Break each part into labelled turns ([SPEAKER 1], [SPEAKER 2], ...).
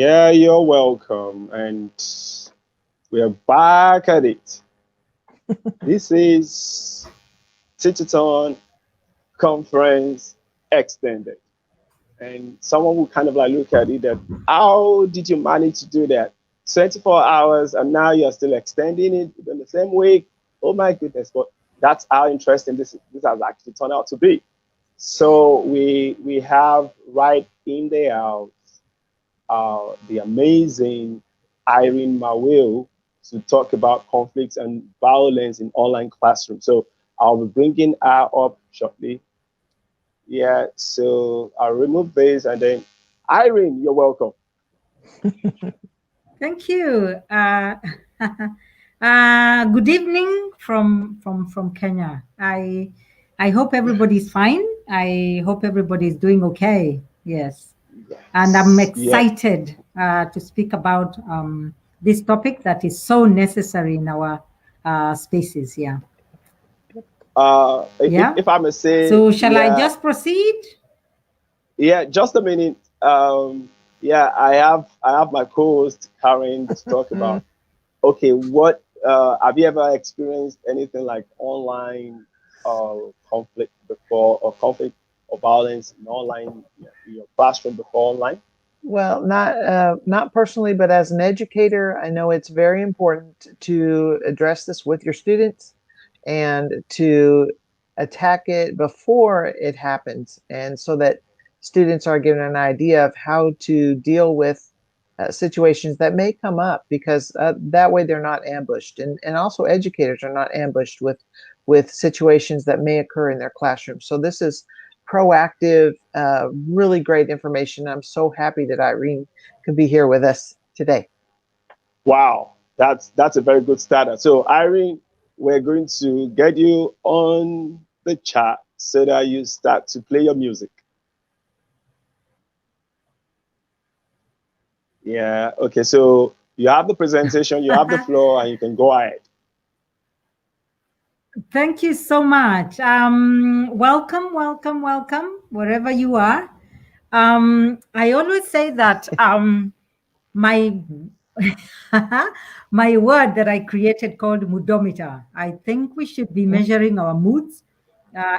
[SPEAKER 1] Yeah, you're welcome. And we're back at it. This is Teachathon Conference Extended. And someone will kind of like look at it that how did you manage to do that? 24 hours and now you're still extending it in the same week. Oh my goodness, but that's how interesting this has actually turned out to be. So we have right in the house the amazing Irene Maweu to talk about conflicts and violence in online classrooms. So I'll be bringing her up shortly. Yeah, so I'll remove this and then Irene, you're welcome.
[SPEAKER 2] Thank you. Good evening from Kenya. I hope everybody's fine. I hope everybody's doing okay. Yes. And I'm excited to speak about this topic that is so necessary in our spaces. Yeah.
[SPEAKER 1] If I may say.
[SPEAKER 2] So shall I just proceed?
[SPEAKER 1] Yeah, just a minute. Yeah, I have my co-host Karen to talk about. Okay, what have you ever experienced anything like online conflict before, or conflict or violence in online in your classroom before online?
[SPEAKER 3] Well, not personally, but as an educator, I know it's very important to address this with your students and to attack it before it happens, and so that students are given an idea of how to deal with situations that may come up, because that way they're not ambushed, and also educators are not ambushed with situations that may occur in their classroom. So this is proactive, really great information. I'm so happy that Irene could be here with us today.
[SPEAKER 1] Wow, that's a very good starter. So Irene, we're going to get you on the chat so that you start to play your music. Yeah, okay, so you have the presentation, you have the floor, and you can go ahead.
[SPEAKER 2] Thank you so much. Welcome, wherever you are. I always say that my my word that I created called Modometer. I think we should be measuring our moods.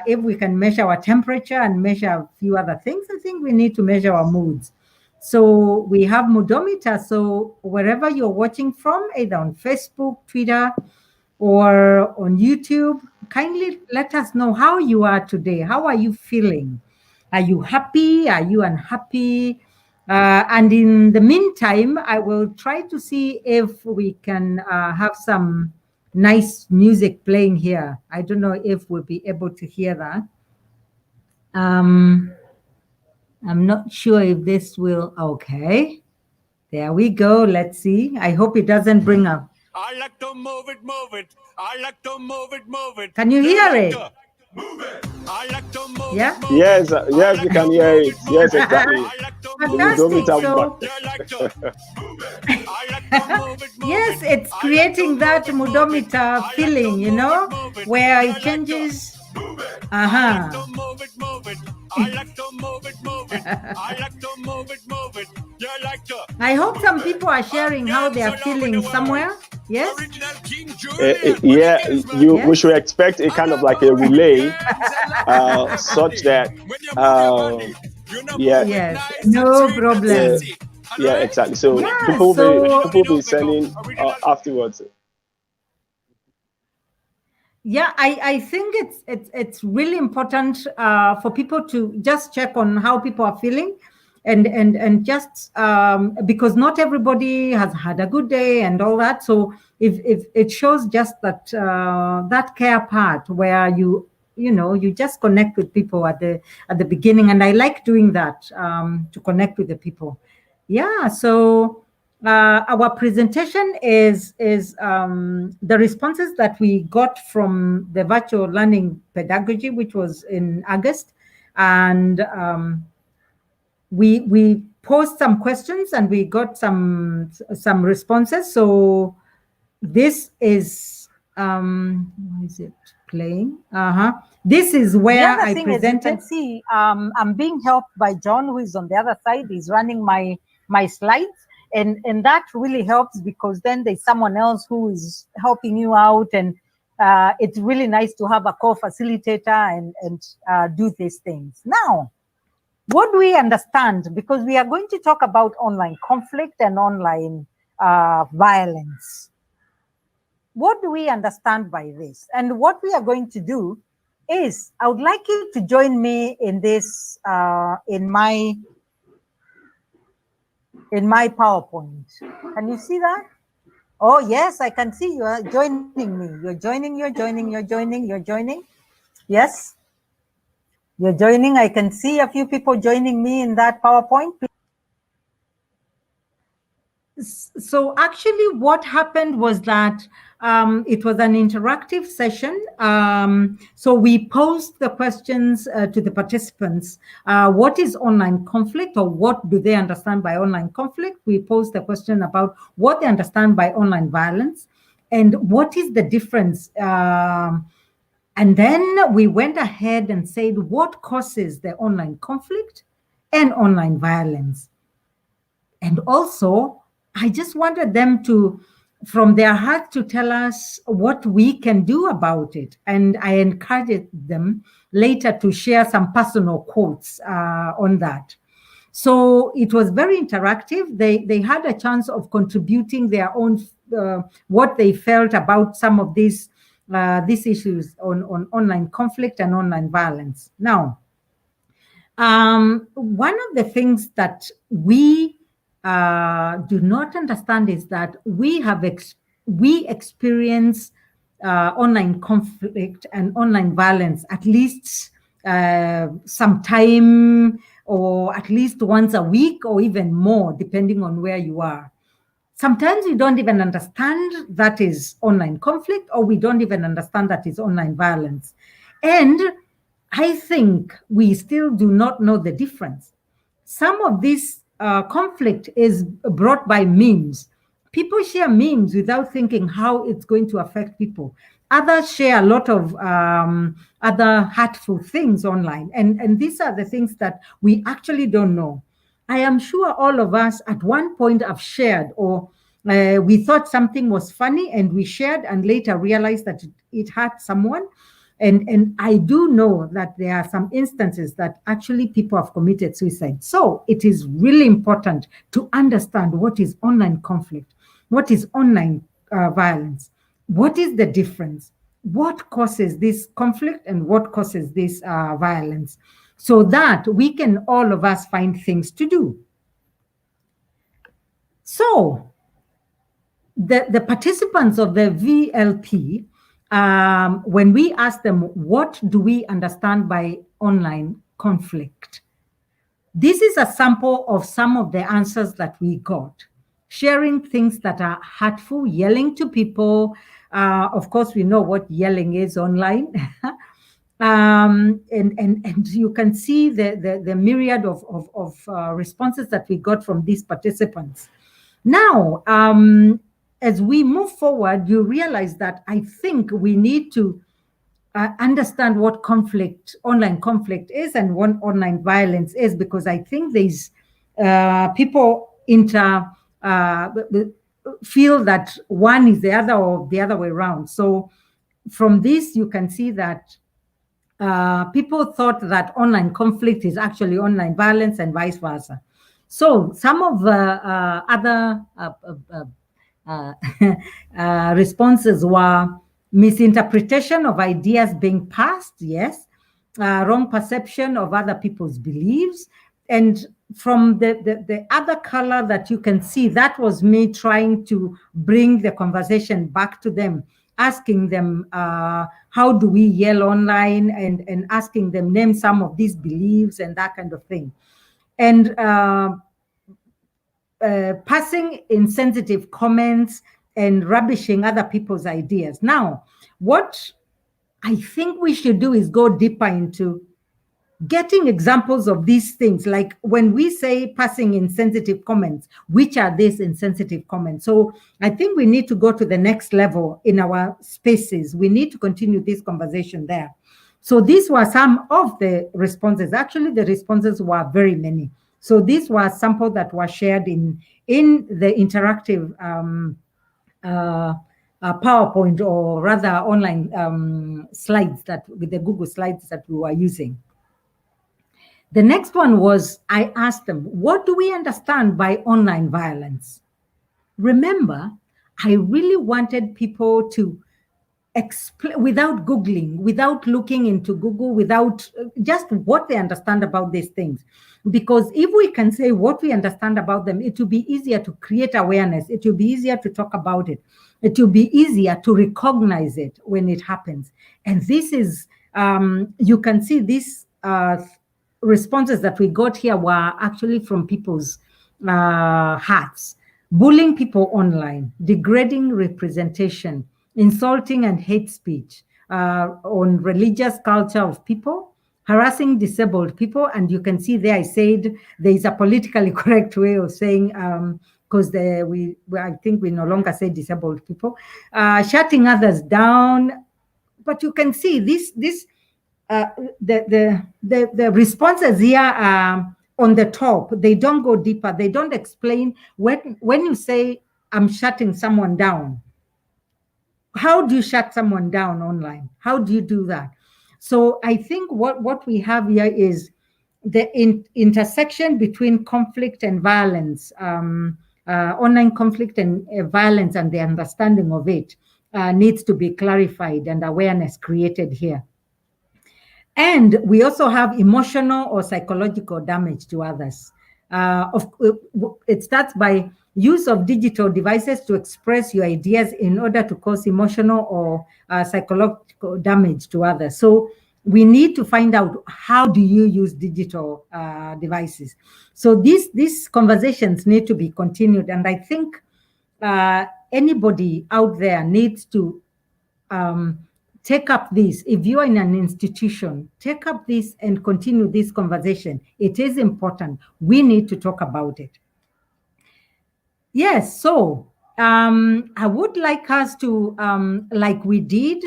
[SPEAKER 2] If we can measure our temperature and measure a few other things, I think we need to measure our moods. So we have Modometer. So wherever you're watching from, either on Facebook, Twitter, or on YouTube, kindly let us know how you are today. How are you feeling? Are you happy? Are you unhappy? And in the meantime, I will try to see if we can have some nice music playing here. I don't know if we'll be able to hear that. I'm not sure if this will. Okay. There we go. Let's see. I hope it doesn't bring up.
[SPEAKER 4] I like to move it, move it. I like to move it, move it.
[SPEAKER 2] Can you hear it?
[SPEAKER 4] Move it. I like to move
[SPEAKER 2] yeah?
[SPEAKER 4] it, move
[SPEAKER 1] yes, yes, we can hear it. Yes, exactly.
[SPEAKER 2] Fantastic. So, yes, it's creating that Modometer feeling, you know, where it changes.
[SPEAKER 4] I like to move it, move it. I like to move it, move it. I like to move it, move it. You like to.
[SPEAKER 2] I hope some people are sharing how they are feeling somewhere. Yes.
[SPEAKER 1] Yeah, we should expect a kind of like a relay, such that. Yeah.
[SPEAKER 2] Yes. No problem.
[SPEAKER 1] Yeah, exactly. So people will be sending afterwards.
[SPEAKER 2] Yeah, I think it's really important for people to just check on how people are feeling, and just because not everybody has had a good day and all that. So if it shows just that that care part where you just connect with people at the beginning, and I like doing that to connect with the people. Yeah, so. Our presentation is the responses that we got from the virtual learning pedagogy, which was in August, and we posed some questions and we got some responses. So this is what is it playing? This is where I presented.
[SPEAKER 5] As you can see, I'm being helped by John, who is on the other side. He's running my slides.
[SPEAKER 2] and that really helps, because then there's someone else who is helping you out, and it's really nice to have a co-facilitator and do these things. Now, what do we understand? Because we are going to talk about online conflict and online violence. What do we understand by this? And what we are going to do is, I would like you to join me in this, in my PowerPoint. Can you see that? Oh, yes, I can see you are joining me. You're joining. Yes, you're joining. I can see a few people joining me in that PowerPoint. So actually what happened was that it was an interactive session. So we posed the questions to the participants. What is online conflict, or what do they understand by online conflict? We posed the question about what they understand by online violence and what is the difference. And then we went ahead and said what causes the online conflict and online violence. And also, I just wanted them to, from their heart, to tell us what we can do about it. And I encouraged them later to share some personal quotes on that. So it was very interactive. They had a chance of contributing their own, what they felt about some of these issues on online conflict and online violence. Now, one of the things that we do not understand is that we experience online conflict and online violence at least sometime, or at least once a week, or even more, depending on where you are. Sometimes we don't even understand that is online conflict, or we don't even understand that is online violence. And I think we still do not know the difference. Some of this conflict is brought by memes. People share memes without thinking how it's going to affect people. Others share a lot of other hurtful things online. And these are the things that we actually don't know. I am sure all of us at one point have shared, or we thought something was funny and we shared and later realized that it hurt someone. And I do know that there are some instances that actually people have committed suicide. So it is really important to understand what is online conflict, what is online violence, what is the difference, what causes this conflict and what causes this violence, so that we can all of us find things to do. So the participants of the VLP, when we ask them, what do we understand by online conflict? This is a sample of some of the answers that we got. Sharing things that are hurtful, yelling to people. Of course, we know what yelling is online. And you can see the myriad of responses that we got from these participants. Now, as we move forward, you realize that I think we need to understand what online conflict is and what online violence is, because I think there's people feel that one is the other or the other way around. So from this, you can see that people thought that online conflict is actually online violence and vice versa. So some of the other responses were misinterpretation of ideas being passed, yes, wrong perception of other people's beliefs. And from the other color that you can see, that was me trying to bring the conversation back to them, asking them, how do we yell online, and asking them name some of these beliefs and that kind of thing. And passing insensitive comments and rubbishing other people's ideas. Now, what I think we should do is go deeper into getting examples of these things. Like when we say passing insensitive comments, which are these insensitive comments? So I think we need to go to the next level in our spaces. We need to continue this conversation there. So these were some of the responses. Actually, the responses were very many. So these were samples that were shared in the interactive PowerPoint, or rather online slides, that with the Google Slides that we were using. The next one was, I asked them, what do we understand by online violence? Remember, I really wanted people to explain, without Googling, without looking into Google, without just what they understand about these things. Because if we can say what we understand about them, it will be easier to create awareness. It will be easier to talk about it. It will be easier to recognize it when it happens. And this is, you can see these responses that we got here were actually from people's hearts. Bullying people online, degrading representation, insulting and hate speech on religious culture of people, harassing disabled people. And you can see there I said there is a politically correct way of saying, because I think we no longer say disabled people, shutting others down. But you can see the responses here on the top, they don't go deeper. They don't explain when you say I'm shutting someone down. How do you shut someone down online? How do you do that? So I think what we have here is the intersection between conflict and violence, online conflict and violence, and the understanding of it needs to be clarified and awareness created here. And we also have emotional or psychological damage to others. It starts by use of digital devices to express your ideas in order to cause emotional or psychological damage to others. So we need to find out, how do you use digital devices? So these conversations need to be continued. And I think anybody out there needs to take up this. If you are in an institution, take up this and continue this conversation. It is important. We need to talk about it. Yes, so I would like us to, like we did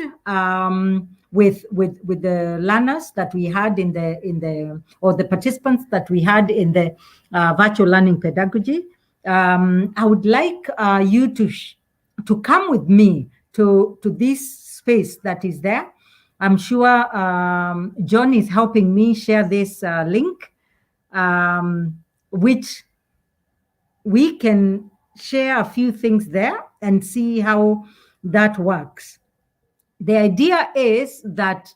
[SPEAKER 2] with the learners that we had in the or the participants that we had in the virtual learning pedagogy. I would like you to come with me to this space that is there. I'm sure John is helping me share this link, which we can share a few things there and see how that works. The idea is that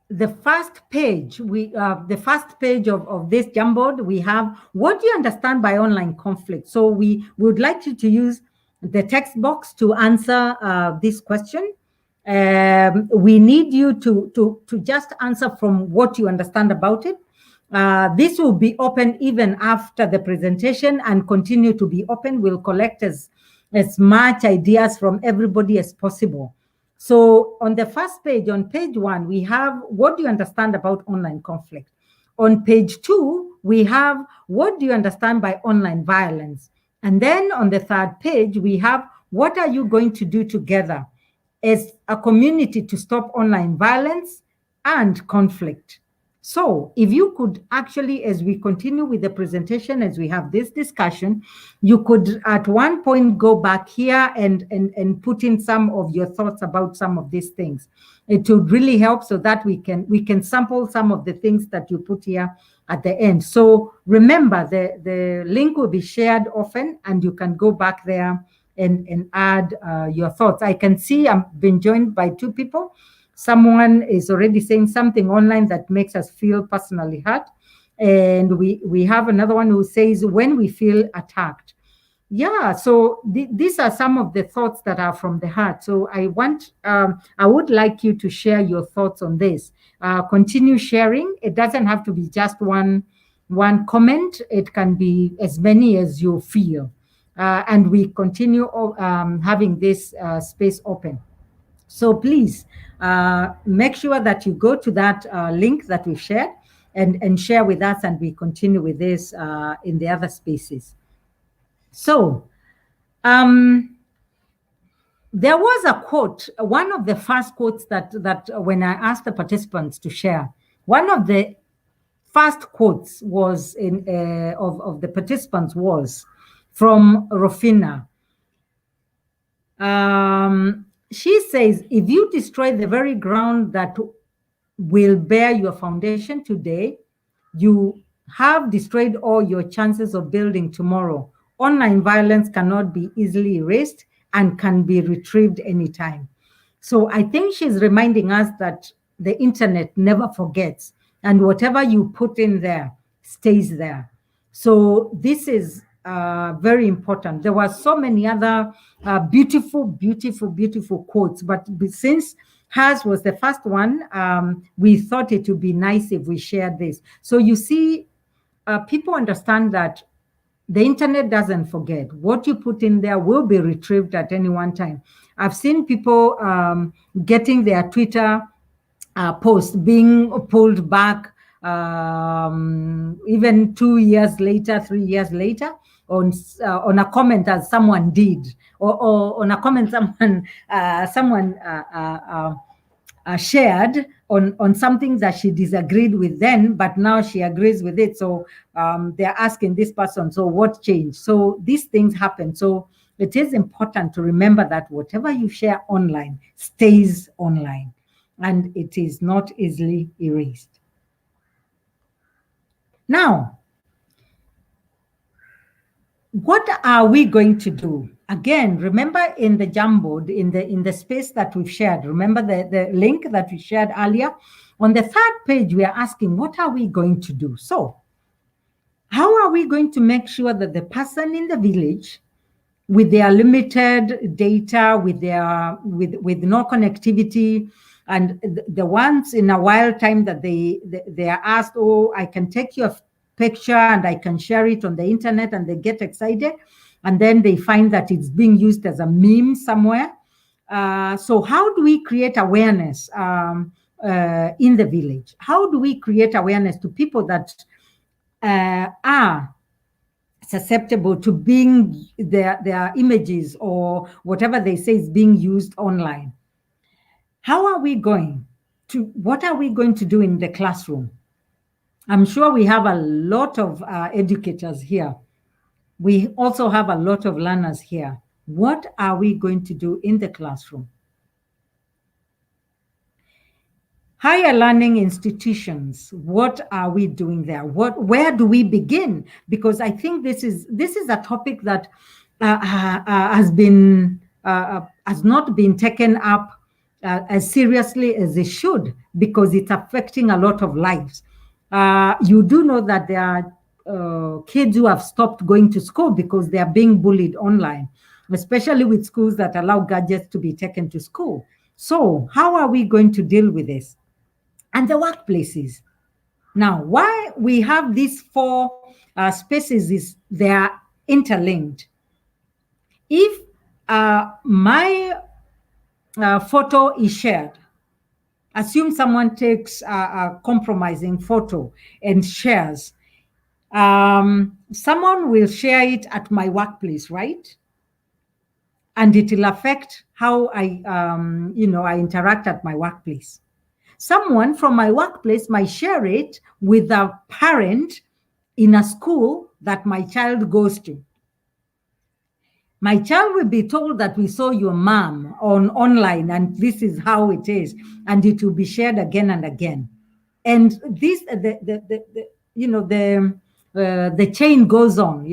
[SPEAKER 2] the first page, of this Jamboard, we have, what do you understand by online conflict? So we would like you to use the text box to answer this question. We need you to just answer from what you understand about it. This will be open even after the presentation and continue to be open. We'll collect as much ideas from everybody as possible. So on the first page, on page 1, we have, what do you understand about online conflict? On page 2, we have, what do you understand by online violence? And then on the third page, we have, what are you going to do together as a community to stop online violence and conflict? So if you could actually, as we continue with the presentation, as we have this discussion, you could at one point go back here and put in some of your thoughts about some of these things. It would really help so that we can sample some of the things that you put here at the end. So remember, the link will be shared often, and you can go back there and add your thoughts. I can see I've been joined by 2 people. Someone is already saying something online that makes us feel personally hurt. And we have another one who says, when we feel attacked. Yeah, so these are some of the thoughts that are from the heart. So I would like you to share your thoughts on this. Continue sharing. It doesn't have to be just one comment. It can be as many as you feel. And we continue having this space open. So please make sure that you go to that link that we shared and share with us, and we continue with this in the other spaces. So there was a quote, one of the first quotes that when I asked the participants to share, one of the first quotes was of the participants was from Rofina. She says, if you destroy the very ground that will bear your foundation today, you have destroyed all your chances of building tomorrow. Online violence cannot be easily erased and can be retrieved anytime. So I think she's reminding us that the internet never forgets, and whatever you put in there stays there. So this is very important. There were so many other beautiful, beautiful, beautiful quotes, but since hers was the first one, we thought it would be nice if we shared this. So you see, people understand that the internet doesn't forget. What you put in there will be retrieved at any one time. I've seen people getting their Twitter post being pulled back even 2 years later, 3 years later, on a comment as someone did, or on a comment someone shared on something that she disagreed with then, but now she agrees with it. So they're asking this person, so what changed? So these things happen. So it is important to remember that whatever you share online stays online, and it is not easily erased. Now, what are we going to do? Again, remember in the Jamboard, in the space that we've shared, remember the link that we shared earlier? On the third page, we are asking, what are we going to do? So, how are we going to make sure that the person in the village, with their limited data, with no connectivity, and the ones in a while time that they are asked, oh, I can take your picture and I can share it on the internet, and they get excited, and then they find that it's being used as a meme somewhere. So how do we create awareness in the village? How do we create awareness to people that are susceptible to being their images or whatever they say is being used online? What are we going to do in the classroom? I'm sure we have a lot of educators here. We also have a lot of learners here. What are we going to do in the classroom? Higher learning institutions, what are we doing there? Where do we begin? Because I think this is a topic that has not been taken up as seriously as it should, because it's affecting a lot of lives. You do know that there are kids who have stopped going to school because they are being bullied online, especially with schools that allow gadgets to be taken to school. So how are we going to deal with this? And the workplaces. Now, why we have these four spaces is they are interlinked. If my photo is shared, assume someone takes a compromising photo and shares, someone will share it at my workplace, right? And it will affect how I interact at my workplace. Someone from my workplace might share it with a parent in a school that my child goes to. My child will be told that we saw your mom online and this is how it is, and it will be shared again and again. And this, the chain goes on.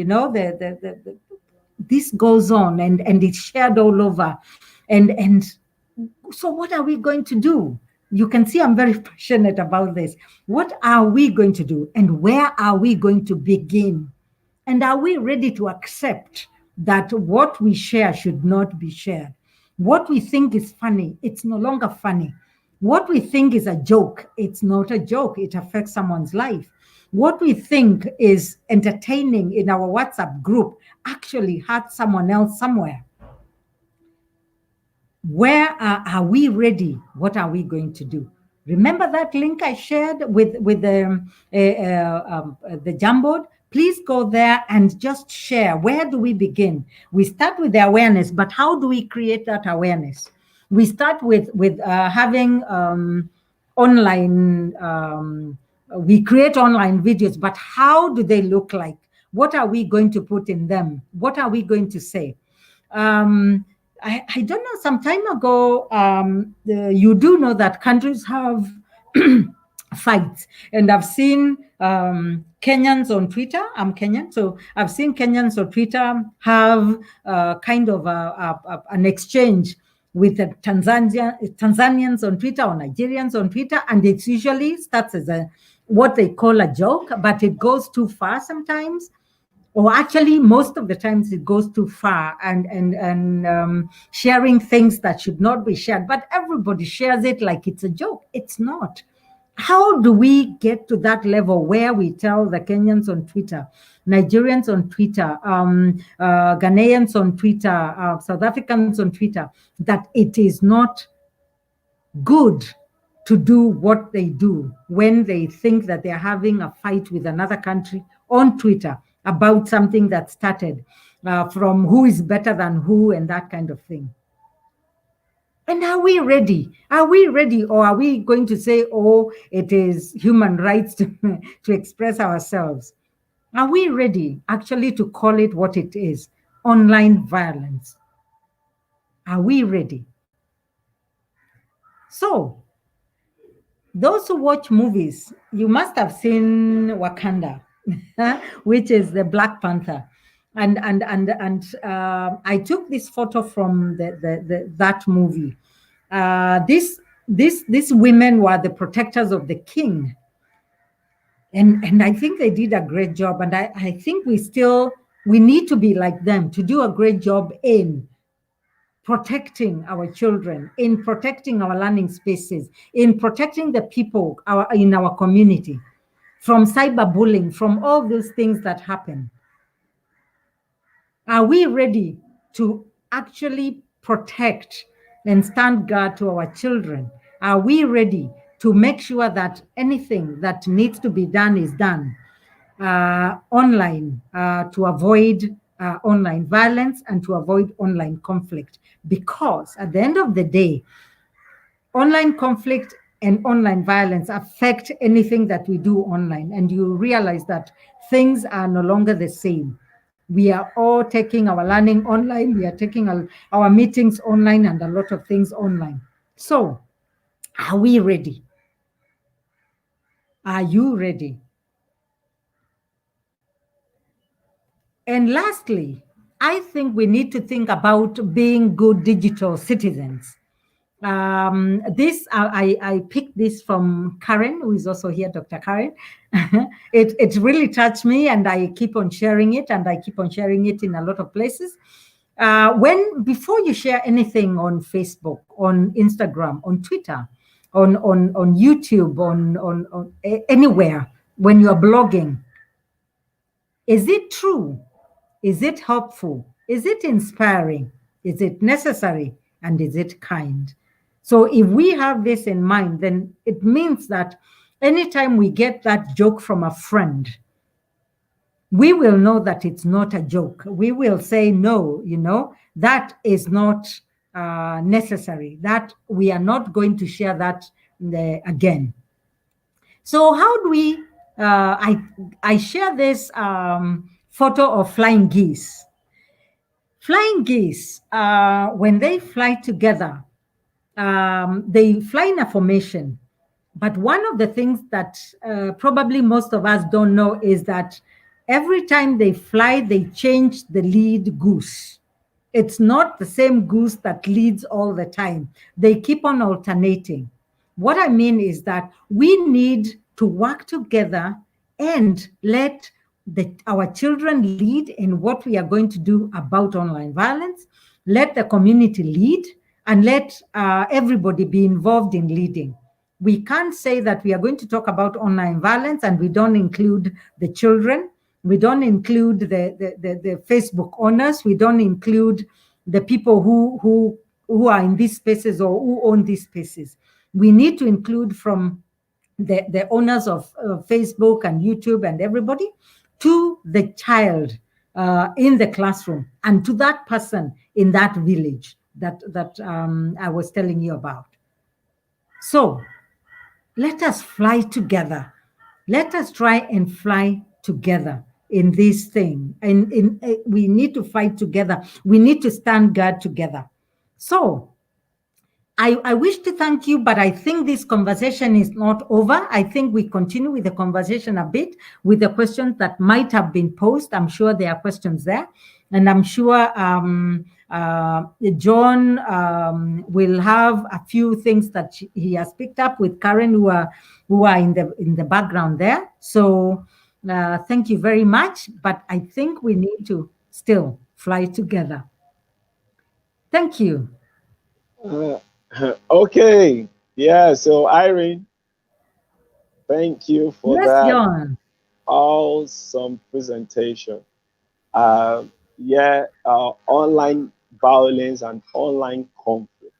[SPEAKER 2] This goes on and it's shared all over. And so what are we going to do? You can see I'm very passionate about this. What are we going to do? And where are we going to begin? And are we ready to accept that what we share should not be shared? What we think is funny, it's no longer funny. What we think is a joke, it's not a joke. It affects someone's life. What we think is entertaining in our WhatsApp group actually hurts someone else somewhere. Where are we ready? What are we going to do? Remember that link I shared with the Jamboard? Please go there and just share. Where do we begin? We start with the awareness, but how do we create that awareness? We start with having online we create online videos, but how do they look like? What are we going to put in them? What are we going to say? I don't know, some time ago, you do know that countries have fights. And I've seen Kenyans on Twitter. I'm Kenyan, so I've seen Kenyans on Twitter have kind of an exchange with the Tanzanians on Twitter or Nigerians on Twitter, and it usually starts as what they call a joke, but it goes too far sometimes. Or actually, most of the times it goes too far and sharing things that should not be shared. But everybody shares it like it's a joke. It's not. How do we get to that level where we tell the Kenyans on Twitter, Nigerians on Twitter, Ghanaians on Twitter, South Africans on Twitter, that it is not good to do what they do when they think that they're having a fight with another country on Twitter about something that started from who is better than who and that kind of thing? And are we ready? Are we ready? Or are we going to say, oh, it is human rights to express ourselves? Are we ready actually to call it what it is? Online violence. Are we ready? So, those who watch movies, you must have seen Wakanda, which is the Black Panther. And I took this photo from that movie. These women were the protectors of the king. And I think they did a great job. And I think we need to be like them, to do a great job in protecting our children, in protecting our learning spaces, in protecting the people in our community from cyberbullying, from all those things that happen. Are we ready to actually protect and stand guard to our children? Are we ready to make sure that anything that needs to be done is done online to avoid online violence and to avoid online conflict? Because at the end of the day, online conflict and online violence affect anything that we do online. And you realize that things are no longer the same. We are all taking our learning online. We are taking our meetings online and a lot of things online. So, are we ready? Are you ready? And lastly, I think we need to think about being good digital citizens. I picked this from Karen, who is also here, Dr. Karen. It really touched me, and I keep on sharing it, and I keep on sharing it in a lot of places. Before you share anything on Facebook, on Instagram, on Twitter, on YouTube, on anywhere, when you are blogging, is it true? Is it helpful? Is it inspiring? Is it necessary? And is it kind? So if we have this in mind, then it means that anytime we get that joke from a friend, we will know that it's not a joke. We will say, no, that is not necessary, that we are not going to share that again. So how do we, I share this photo of flying geese. Flying geese, when they fly together, they fly in a formation. But one of the things that probably most of us don't know is that every time they fly, they change the lead goose. It's not the same goose that leads all the time. They keep on alternating. What I mean is that we need to work together and let our children lead in what we are going to do about online violence. Let the community lead, and let everybody be involved in leading. We can't say that we are going to talk about online violence and we don't include the children. We don't include the Facebook owners. We don't include the people who are in these spaces or who own these spaces. We need to include from the owners of Facebook and YouTube and everybody to the child in the classroom and to that person in that village that I was telling you about. So let us fly together Let us try and fly together in this thing. And we need to fight together. We need to stand guard together. So I wish to thank you, but I think this conversation is not over. I think we continue with the conversation a bit with the questions that might have been posed. I'm sure there are questions there. And I'm sure John will have a few things that he has picked up with Karen, who are in the background there. So thank you very much. But I think we need to still fly together. Thank you.
[SPEAKER 1] Uh, okay. Yeah. So Irene, thank you for
[SPEAKER 2] Yes,
[SPEAKER 1] that
[SPEAKER 2] John.
[SPEAKER 1] awesome presentation. Yeah. Online violence and online conflict.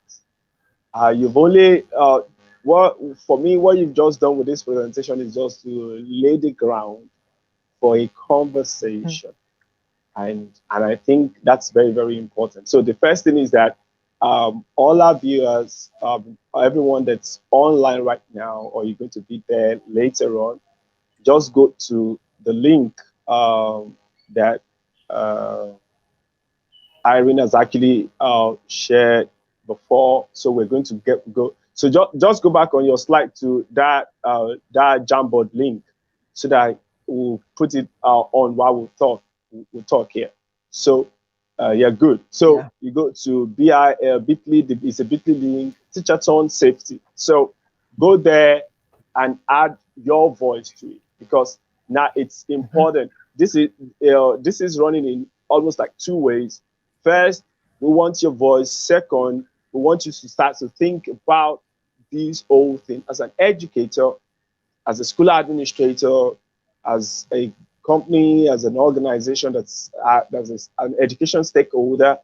[SPEAKER 1] You've only what for me, what you've just done with this presentation is just to lay the ground for a conversation, and I think that's very, very important. So the first thing is that all our viewers, everyone that's online right now, or you're going to be there later on, just go to the link that uh, Irene has actually shared before. So we're going to go. So just go back on your slide to that Jamboard link, so that we'll put it on while we'll talk here. So yeah, good. So
[SPEAKER 3] Yeah.
[SPEAKER 1] you go to Bitly. It's a Bitly link. Teacherton safety. So go there and add your voice to it, because now it's
[SPEAKER 3] Mhm.
[SPEAKER 1] important. This is running in almost like two ways. First, we want your voice. Second, we want you to start to think about this whole thing as an educator, as a school administrator, as a company, as an organization that's an education stakeholder.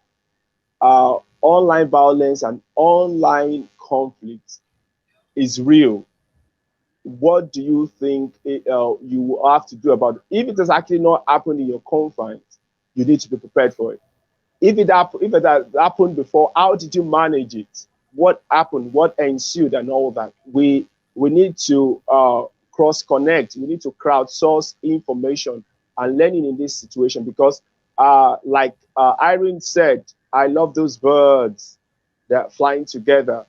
[SPEAKER 1] Online violence and online conflict is real. What do you think you have to do about it? If it has actually not happened in your confines, you need to be prepared for it. If it had happened before, how did you manage it? What happened? What ensued, and all that? We need to cross connect. We need to crowdsource information and learning in this situation, because, like Irene said, I love those birds that are flying together.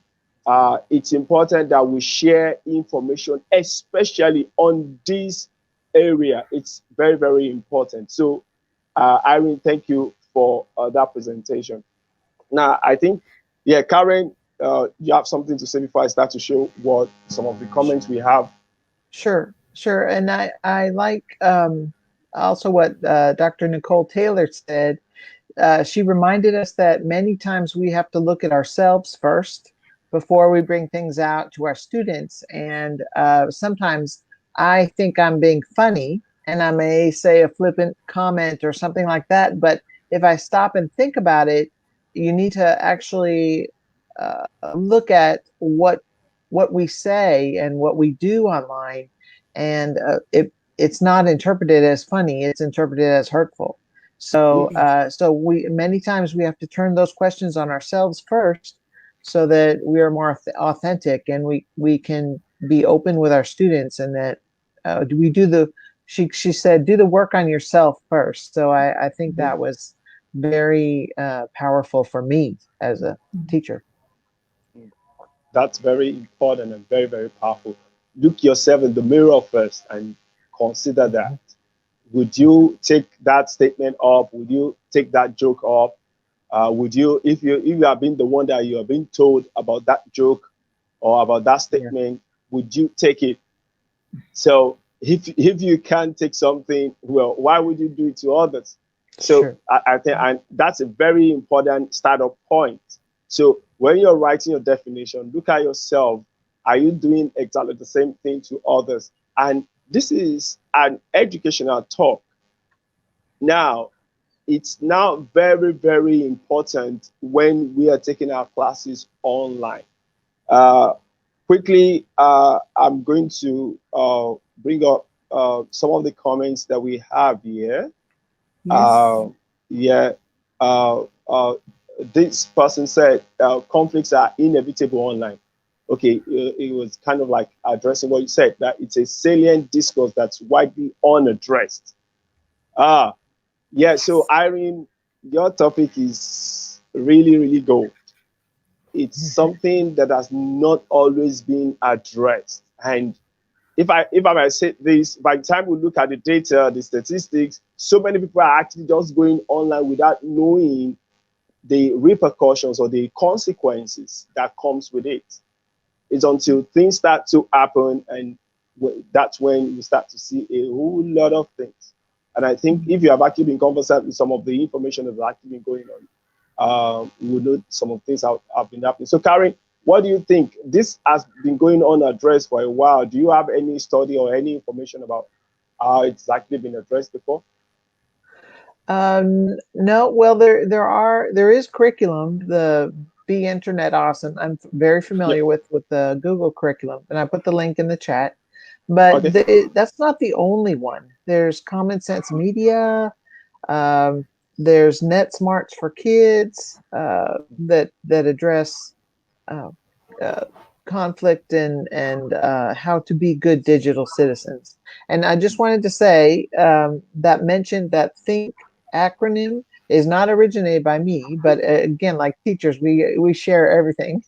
[SPEAKER 1] It's important that we share information, especially on this area. It's very, very important. So, Irene, thank you for that presentation. Now, I think, yeah, Karen, you have something to say before I start to show what some of the comments we have.
[SPEAKER 3] Sure, sure. And I like also what Dr. Nicole Taylor said. She reminded us that many times we have to look at ourselves first before we bring things out to our students. And sometimes I think I'm being funny and I may say a flippant comment or something like that. But if I stop and think about it, you need to actually look at what we say and what we do online, and it's not interpreted as funny; it's interpreted as hurtful. So,
[SPEAKER 2] Yes.
[SPEAKER 3] so we many times we have to turn those questions on ourselves first, so that we are more authentic and we can be open with our students, and that do we do the she said do the work on yourself first. So I think
[SPEAKER 2] Mhm.
[SPEAKER 3] that was very powerful for me as a teacher.
[SPEAKER 1] That's very important and very, very powerful. Look yourself in the mirror first and consider that.
[SPEAKER 3] Mhm.
[SPEAKER 1] Would you take that statement up? Would you take that joke up? Would you, if you have been the one that you have been told about that joke or about that
[SPEAKER 3] Yeah,
[SPEAKER 1] statement, would you take it? So if you can't take something, well, why would you do it to others? So
[SPEAKER 3] sure.
[SPEAKER 1] I think, and that's a very important startup point. So when you're writing your definition, look at yourself. Are you doing exactly the same thing to others? And this is an educational talk. Now, it's now very, very important when we are taking our classes online. Uh, Quickly, I'm going to bring up some of the comments that we have here.
[SPEAKER 2] Yes.
[SPEAKER 1] Uh, yeah, uh, uh, this person said conflicts are inevitable online. okay, it was kind of like addressing what you said, that it's a salient discourse that's widely unaddressed. Ah, yeah. So Irene, your topic is really, really gold. It's something that has not always been addressed. And if I might say this, by the time we look at the data, the statistics, so many people are actually just going online without knowing the repercussions or the consequences that comes with it. It's until things start to happen, and that's when you start to see a whole lot of things. And I think if you have actually been conversant with some of the information that's actually been going on, you will know some of things have been happening. So, Karen, what do you think? This has been going on addressed for a while. Do you have any study or any information about how it's actually been addressed before?
[SPEAKER 3] No, well, there is curriculum, the Be Internet Awesome. I'm very
[SPEAKER 1] Yeah.
[SPEAKER 3] familiar with the Google curriculum, and I put the link in the chat. But
[SPEAKER 1] Okay.
[SPEAKER 3] that's not the only one. There's Common Sense Media. Um, there's Net Smarts for Kids that address uh, uh, conflict and how to be good digital citizens. And I just wanted to say that mentioned that Think acronym is not originated by me, but again, like teachers, we share everything.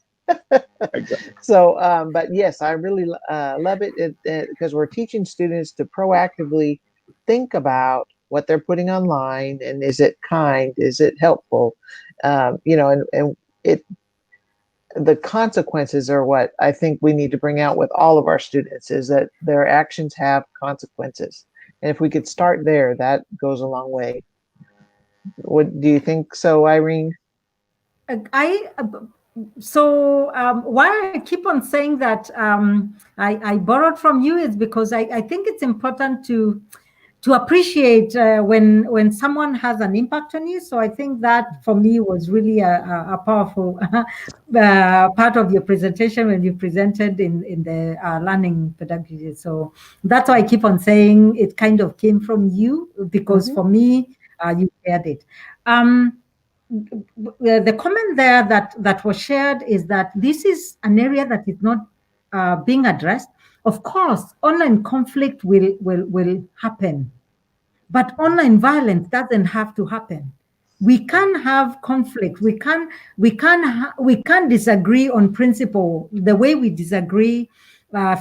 [SPEAKER 1] Exactly.
[SPEAKER 3] So, but yes, I really love it because we're teaching students to proactively think about what they're putting online, and is it kind, is it helpful, and it the consequences are what I think we need to bring out with all of our students, is that their actions have consequences. And if we could start there, that goes a long way. What do you think so, Irene?
[SPEAKER 2] I so why I keep on saying that I borrowed from you is because I think it's important to appreciate when someone has an impact on you. So I think that for me was really a powerful part of your presentation when you presented in the learning pedagogy. So that's why I keep on saying it kind of came from you, because for me, you shared it. The comment there that was shared is that this is an area that is not being addressed. Of course, online conflict will happen, but online violence doesn't have to happen. We can have conflict. We can disagree on principle the way we disagree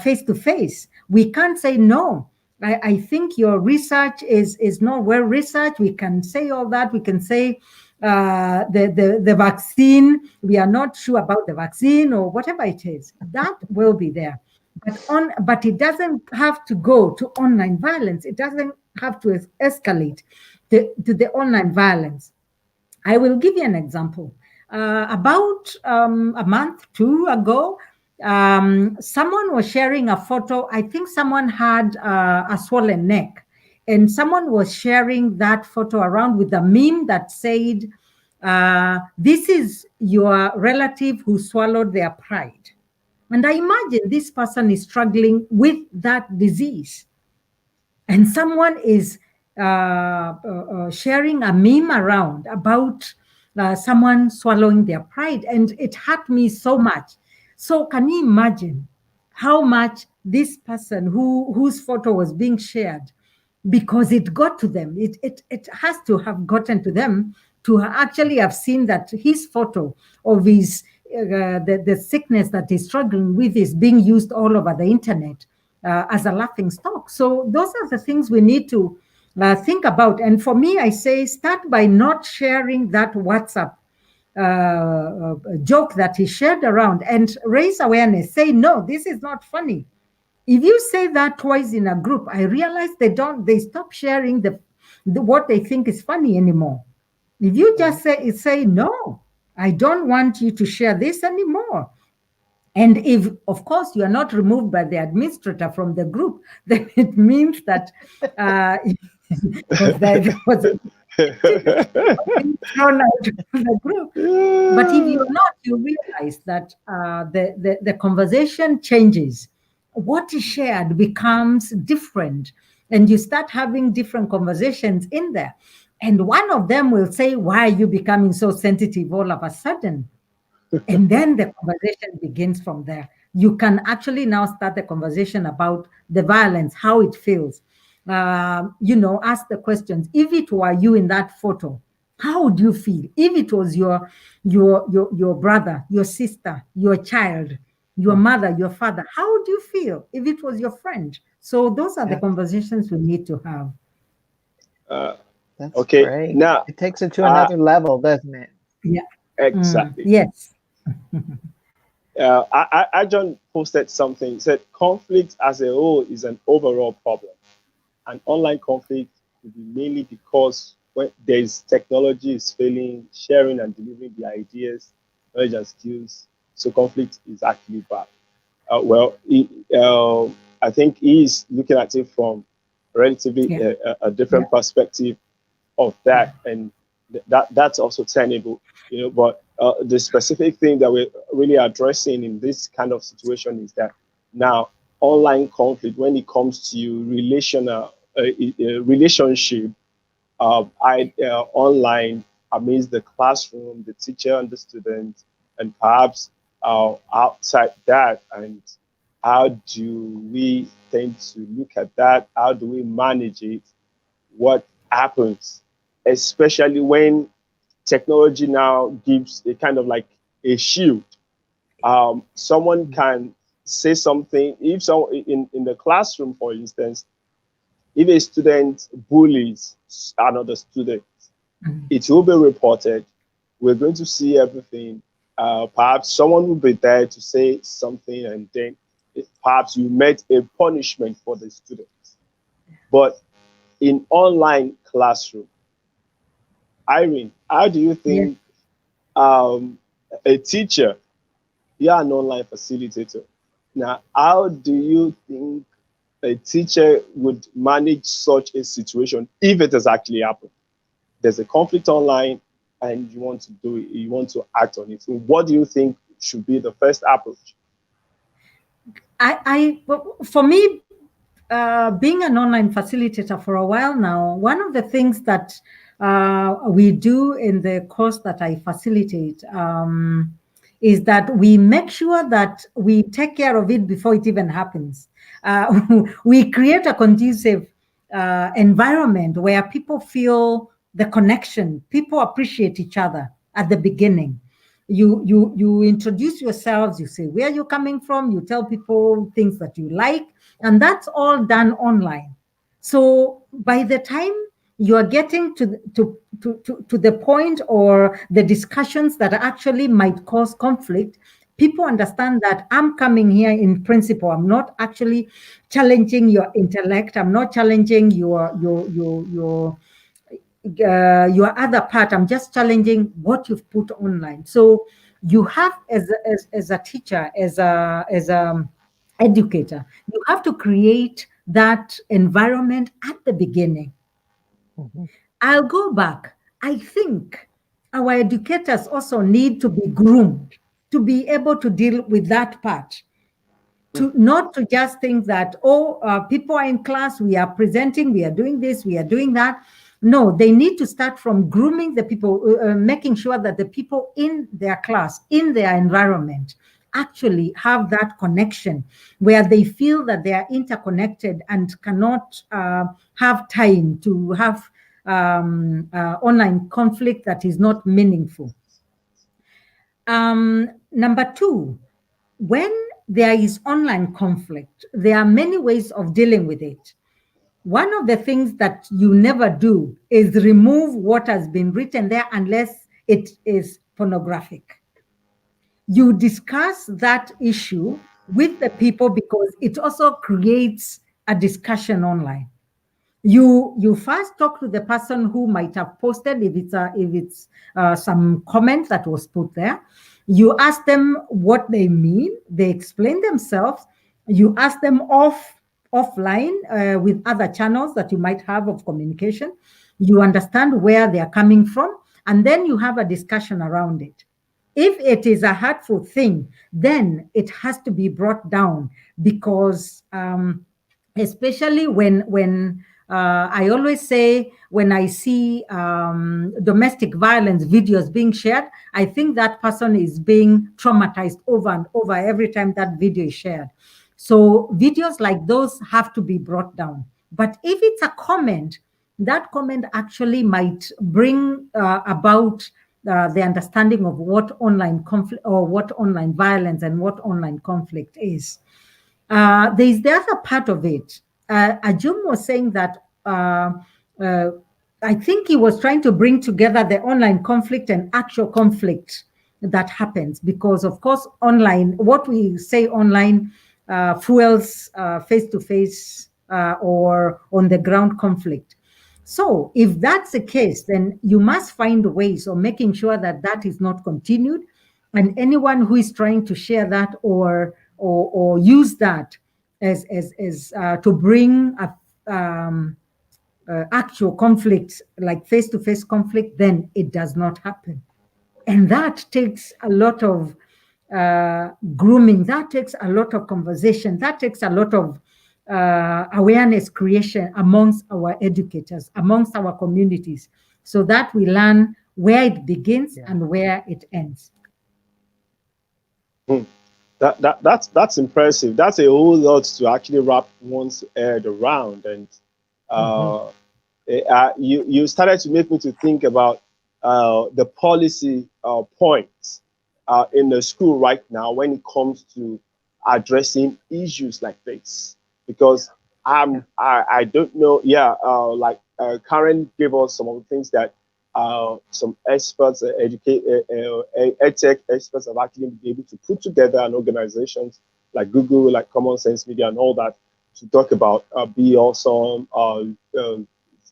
[SPEAKER 2] face to face. We can't say no. I think your research is not well researched. We can say all that. We can say the vaccine. We are not sure about the vaccine or whatever it is. That will be there. But it doesn't have to go to online violence. It doesn't have to escalate to the online violence. I will give you an example. About a month, two ago, someone was sharing a photo. I think someone had a swollen neck, and someone was sharing that photo around with a meme that said, "This is your relative who swallowed their pride." And I imagine this person is struggling with that disease, and someone is sharing a meme around about someone swallowing their pride, and it hurt me so much. So can you imagine how much this person whose photo was being shared, because it got to them, it has to have gotten to them to actually have seen that his photo of his the sickness that he's struggling with is being used all over the internet as a laughing stock. So those are the things we need to think about. And for me, I say start by not sharing that WhatsApp joke that he shared around, and raise awareness. Say, no, this is not funny. If you say that twice in a group, I realize they stop sharing the what they think is funny anymore. If you just say no, I don't want you to share this anymore. And if, of course, you are not removed by the administrator from the group, then it means that because there was thrown out of the group. But if you're not, you realize that the conversation changes. What is shared becomes different, and you start having different conversations in there. And one of them will say, "Why are you becoming so sensitive all of a sudden?" And then the conversation begins from there. you can actually now start the conversation about the violence, how it feels. Ask the questions. If it were you in that photo, how would you feel? If it was your brother, your sister, your child, your mother, your father, how would you feel if it was your friend? So those are the conversations we need to have.
[SPEAKER 3] That's
[SPEAKER 1] Okay,
[SPEAKER 3] great.
[SPEAKER 1] now
[SPEAKER 3] It takes it to another level, doesn't it?
[SPEAKER 2] Yeah.
[SPEAKER 1] exactly.
[SPEAKER 2] Yes.
[SPEAKER 1] I John posted something. He said conflict as a whole is an overall problem, and online conflict will be mainly because when there is technology is failing, sharing and delivering the ideas, knowledge and skills. So conflict is actually bad. I think he is looking at it from relatively
[SPEAKER 2] Yeah.
[SPEAKER 1] a different perspective of that, and that's also tenable, But the specific thing that we're really addressing in this kind of situation is that now online conflict, when it comes to relationship, online amidst the classroom, the teacher and the student, and perhaps outside that, and how do we tend to look at that? How do we manage it? What happens, especially when technology now gives a kind of like a shield. Someone can say something, if someone in the classroom, for instance, if a student bullies another student, it will be reported. We're going to see everything. Perhaps someone will be there to say something, and then perhaps you met a punishment for the students. But in online classroom, Irene, how do you
[SPEAKER 2] Yes.
[SPEAKER 1] think a teacher, you are an online facilitator. Now, how do you think a teacher would manage such a situation if it has actually happened? There's a conflict online and you want to do it, you want to act on it. So what do you think should be the first approach?
[SPEAKER 2] For me, being an online facilitator for a while now, one of the things that we do in the course that I facilitate is that we make sure that we take care of it before it even happens. We create a conducive environment where people feel the connection, people appreciate each other at the beginning. You introduce yourselves, you say where you're coming from, you tell people things that you like, and that's all done online. So by the time you are getting to the point or the discussions that actually might cause conflict, people understand that I'm coming here in principle. I'm not actually challenging your intellect. I'm not challenging your other part. I'm just challenging what you've put online. So you have, as a teacher, as a educator, you have to create that environment at the beginning.
[SPEAKER 3] Mhm.
[SPEAKER 2] I'll go back. I think our educators also need to be groomed to be able to deal with that part, to not to just think that, people are in class, we are presenting, we are doing this, we are doing that. No, they need to start from grooming the people, making sure that the people in their class, in their environment, actually have that connection where they feel that they are interconnected and cannot have time to have online conflict that is not meaningful. Number two, when there is online conflict, there are many ways of dealing with it. One of the things that you never do is remove what has been written there unless it is pornographic. You discuss that issue with the people because it also creates a discussion online. You first talk to the person who might have posted, if it's some comment that was put there. You ask them what they mean, they explain themselves. You ask them offline, with other channels that you might have of communication. You understand where they are coming from, and then you have a discussion around it. If it is a hurtful thing, then it has to be brought down, because especially when I always say when I see domestic violence videos being shared, I think that person is being traumatized over and over every time that video is shared. So videos like those have to be brought down. But if it's a comment, that comment actually might bring about the understanding of what online conflict or what online violence and what online conflict is. There's the other part of it. Ajum was saying that uh, I think he was trying to bring together the online conflict and actual conflict that happens because, of course, online, what we say online fuels face-to-face or on-the-ground conflict. So if that's the case, then you must find ways of making sure that that is not continued. And anyone who is trying to share that or use that as to bring actual conflict, like face-to-face conflict, then it does not happen. And that takes a lot of grooming, that takes a lot of conversation, that takes a lot of awareness creation amongst our educators, amongst our communities, so that we learn where it begins and where it ends.
[SPEAKER 1] That's impressive. That's a whole lot to actually wrap one's head around. And you started to make me to think about the policy points in the school right now when it comes to addressing issues like this. Because I don't know. Yeah, like Karen gave us some of the things that some experts, edtech experts have actually been able to put together, and organizations like Google, like Common Sense Media and all that, to talk about Be Awesome,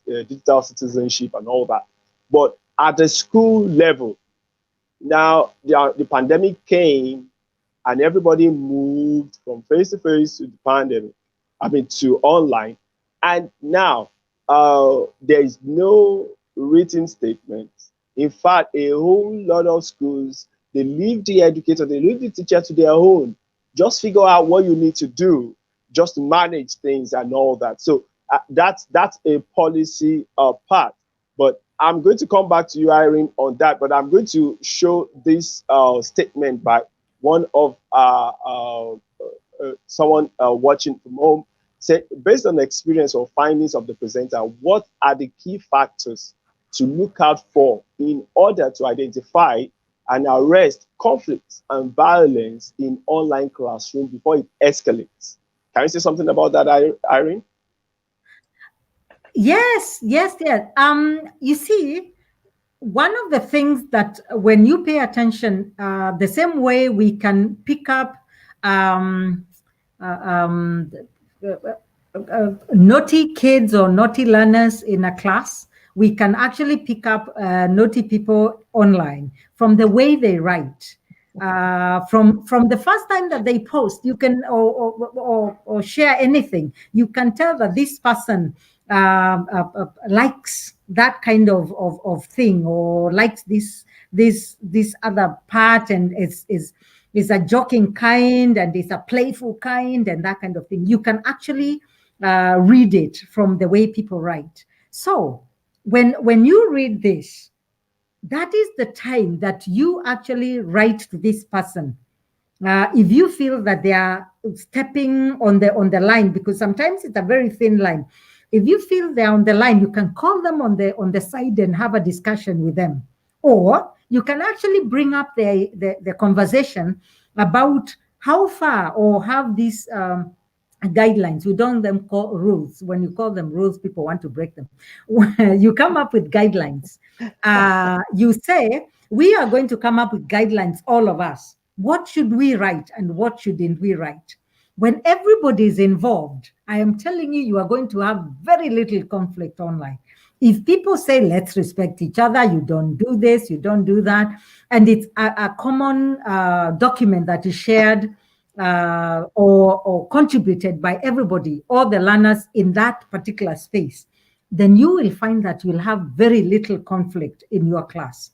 [SPEAKER 1] digital citizenship and all that. But at the school level, now the pandemic came and everybody moved from face-to-face to the pandemic, to online. And now there is no written statement. In fact, a whole lot of schools, they leave the educator, they leave the teacher to their own. Just figure out what you need to do, just to manage things and all that. So that's a policy part. But I'm going to come back to you, Irene, on that. But I'm going to show this statement by one of someone watching from home. Say, based on the experience or findings of the presenter, what are the key factors to look out for in order to identify and arrest conflicts and violence in online classroom before it escalates? Can you say something about that, Irene?
[SPEAKER 2] Yes. You see, one of the things that when you pay attention, the same way we can pick up naughty kids or naughty learners in a class, we can actually pick up naughty people online from the way they write. From the first time that they post, you can or share anything, you can tell that this person likes that kind of thing, or likes this other part, and is a joking kind, and is a playful kind, and that kind of thing. You can actually read it from the way people write. So when you read this, that is the time that you actually write to this person. If you feel that they are stepping on the line, because sometimes it's a very thin line. If you feel they're on the line, you can call them on the side and have a discussion with them. Or you can actually bring up the conversation about how far, or have these guidelines. We don't them call rules. When you call them rules, people want to break them. You come up with guidelines. You say, we are going to come up with guidelines, all of us. What should we write and what shouldn't we write? When everybody is involved, I am telling you, you are going to have very little conflict online. If people say, let's respect each other, you don't do this, you don't do that, and it's a common document that is shared or contributed by everybody, all the learners in that particular space, then you will find that you'll have very little conflict in your class,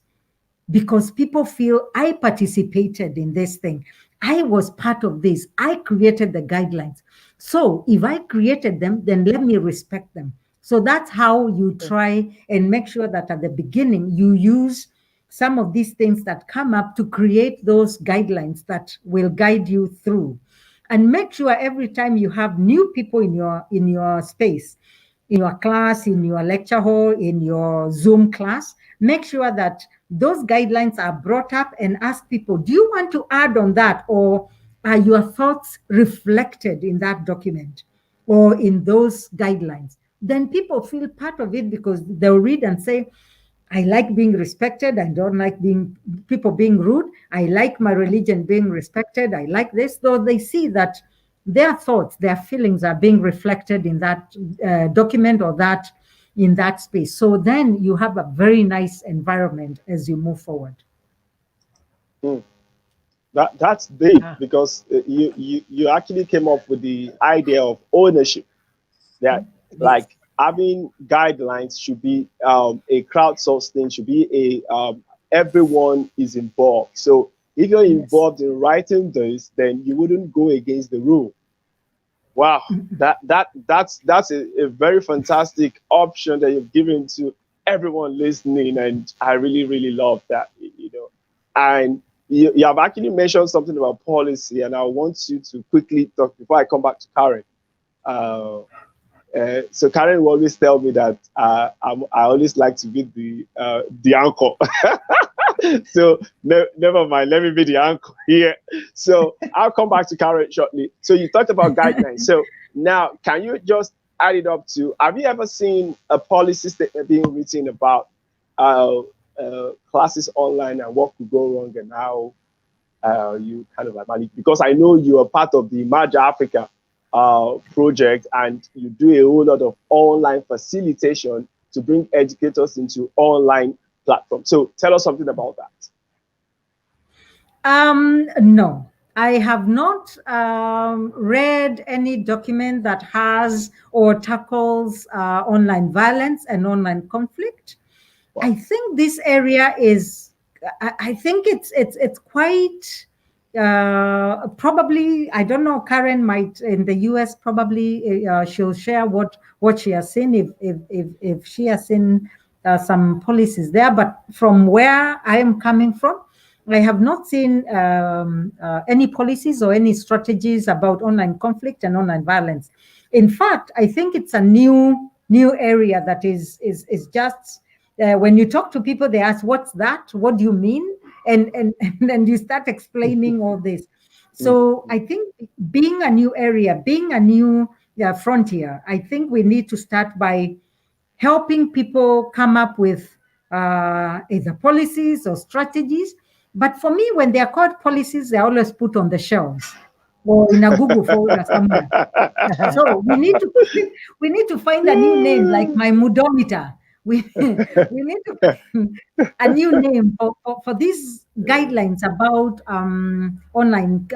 [SPEAKER 2] because people feel, I participated in this thing. I was part of this. I created the guidelines. So if I created them, then let me respect them. So that's how you try and make sure that at the beginning you use some of these things that come up to create those guidelines that will guide you through. And make sure every time you have new people in your space, in your class, in your lecture hall, in your Zoom class, make sure that those guidelines are brought up and ask people, do you want to add on that, or are your thoughts reflected in that document or in those guidelines? Then people feel part of it because they'll read and say, I like being respected. I don't like people being rude. I like my religion being respected. I like this. Though they see that their thoughts, their feelings are being reflected in that document or that in that space. So then you have a very nice environment as you move forward.
[SPEAKER 1] Mm. That's deep, because you actually came up with the idea of ownership, that like having guidelines should be a crowdsourced thing, should be a everyone is involved. So if you're involved in writing this, then you wouldn't go against the rule. Wow, that's a very fantastic option that you've given to everyone listening, and I really love that. And you have actually mentioned something about policy, and I want you to quickly talk before I come back to Karen. So Karen will always tell me that I always like to be the uncle. So never mind. Let me be the uncle here. So I'll come back to Karen shortly. So you talked about guidelines. So now, can you just add it up to? Have you ever seen a policy statement being written about classes online and what could go wrong, and how you kind of like manage? Because I know you are part of the Merge Africa project, and you do a whole lot of online facilitation to bring educators into online platforms. So tell us something about that.
[SPEAKER 2] No, I have not read any document that has or tackles online violence and online conflict. Wow. I think this area is, I think it's quite probably, I don't know, Karen might in the US probably she'll share what she has seen if she has seen some policies there. But from where I am coming from, I have not seen any policies or any strategies about online conflict and online violence. In fact, I think it's a new area that is just when you talk to people, they ask, "What's that? What do you mean?" And then you start explaining all this. So I think being a new area, being a new frontier, I think we need to start by helping people come up with either policies or strategies. But for me, when they are called policies, they're always put on the shelves or in a Google folder somewhere. So we need to find a new name, like my Modometer. We need to find a new name for these guidelines about online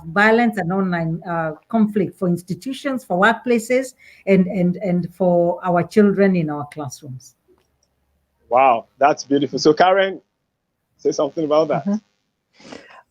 [SPEAKER 2] violence and online conflict for institutions, for workplaces, and for our children in our classrooms.
[SPEAKER 1] Wow, that's beautiful. So Karen, say something about that.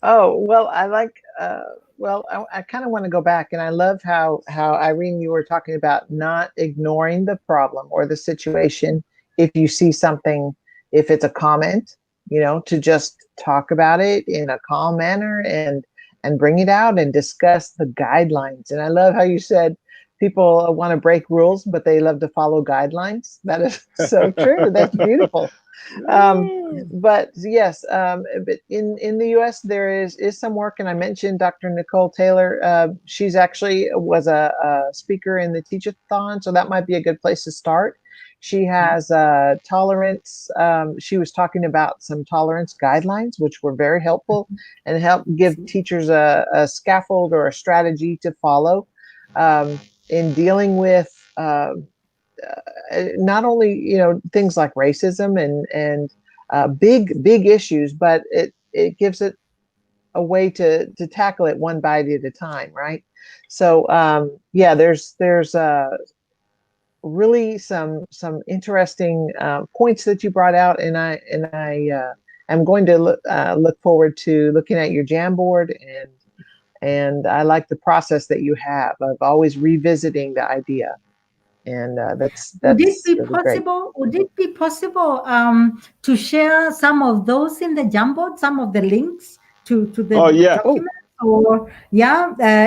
[SPEAKER 3] Oh, well, I like, I kind of want to go back, and I love how Irene, you were talking about not ignoring the problem or the situation. If you see something, if it's a comment, to just talk about it in a calm manner and bring it out and discuss the guidelines. And I love how you said people want to break rules, but they love to follow guidelines. That is so true. That's beautiful. But yes, but in the U.S. there is some work, and I mentioned Dr. Nicole Taylor. She's actually was a speaker in the Teach-a-thon, so that might be a good place to start. She has tolerance. She was talking about some tolerance guidelines, which were very helpful and helped give teachers a scaffold or a strategy to follow in dealing with not only things like racism and big issues, but it gives it a way to tackle it one bite at a time, right? So yeah, there's really some interesting points that you brought out, and I am going to look forward to looking at your Jamboard, and I like the process that you have of always revisiting the idea. And that's
[SPEAKER 2] Would it be
[SPEAKER 3] really great.
[SPEAKER 2] possible? Would it be possible to share some of those in the Jamboard, some of the links to the
[SPEAKER 1] Oh yeah.
[SPEAKER 2] documents, or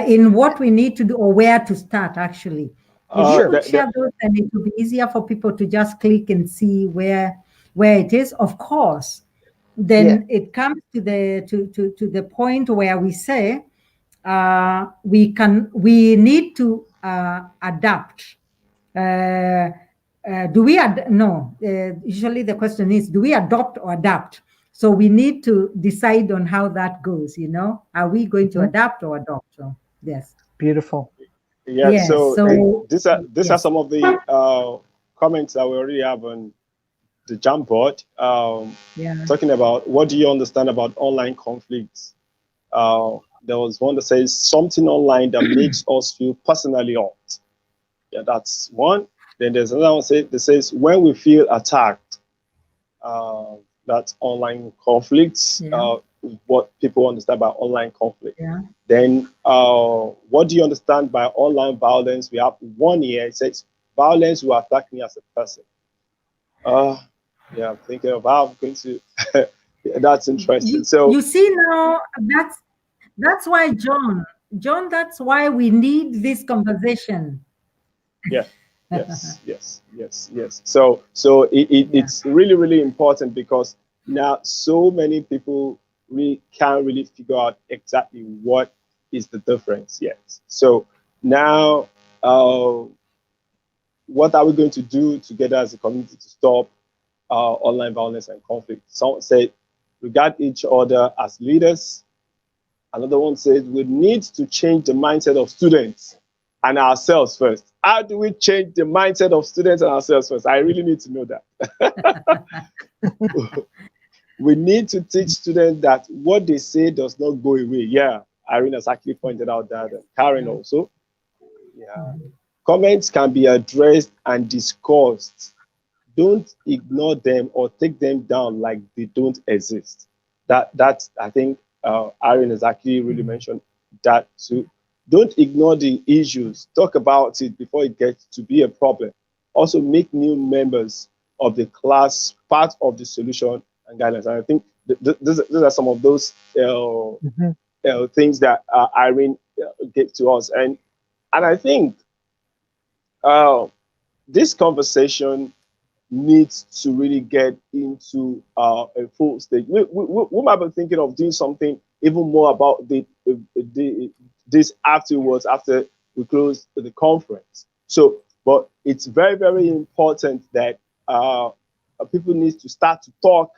[SPEAKER 2] in what we need to do or where to start? Actually, if you
[SPEAKER 3] Sure.
[SPEAKER 2] could share those, then it would be easier for people to just click and see where it is. Of course, then it comes to the point where we say we need to adapt. Do we no? Usually the question is, do we adopt or adapt? So we need to decide on how that goes. Are we going to adapt or adopt? So yes.
[SPEAKER 3] Beautiful.
[SPEAKER 1] Yeah.
[SPEAKER 2] Yes.
[SPEAKER 1] So these are
[SPEAKER 2] yes.
[SPEAKER 1] some of the comments that we already have on the Jamboard. Talking about what do you understand about online conflicts? There was one that says something online that makes us feel personally hurt. Yeah, that's one. Then there's another one that says when we feel attacked. That's online conflicts. What people understand by online conflict.
[SPEAKER 2] Yeah.
[SPEAKER 1] Then what do you understand by online violence? We have one here. It says violence will attack me as a person. Yeah, I'm thinking of how I'm going to. Yeah, that's interesting.
[SPEAKER 2] You see now, that's why John, that's why we need this conversation.
[SPEAKER 1] Yeah. Yes. So it's really, really important because now so many people really can't really figure out exactly what is the difference yet. So now, what are we going to do together as a community to stop online violence and conflict? Someone said, regard each other as leaders. Another one says, we need to change the mindset of students and ourselves first. How do we change the mindset of students and ourselves first? I really need to know that. We need to teach students that what they say does not go away. Yeah, Irene has actually pointed out that, and Karen also. Yeah. Comments can be addressed and discussed. Don't ignore them or take them down like they don't exist. That's I think Irene has actually really mentioned that too. Don't ignore the issues. Talk about it before it gets to be a problem. Also, make new members of the class part of the solution and guidance. And I think those are some of those things that Irene gave to us. And I think this conversation needs to really get into a full stage. We might be thinking of doing something even more about this afterwards, after we close the conference. So, but it's very, very important that people need to start to talk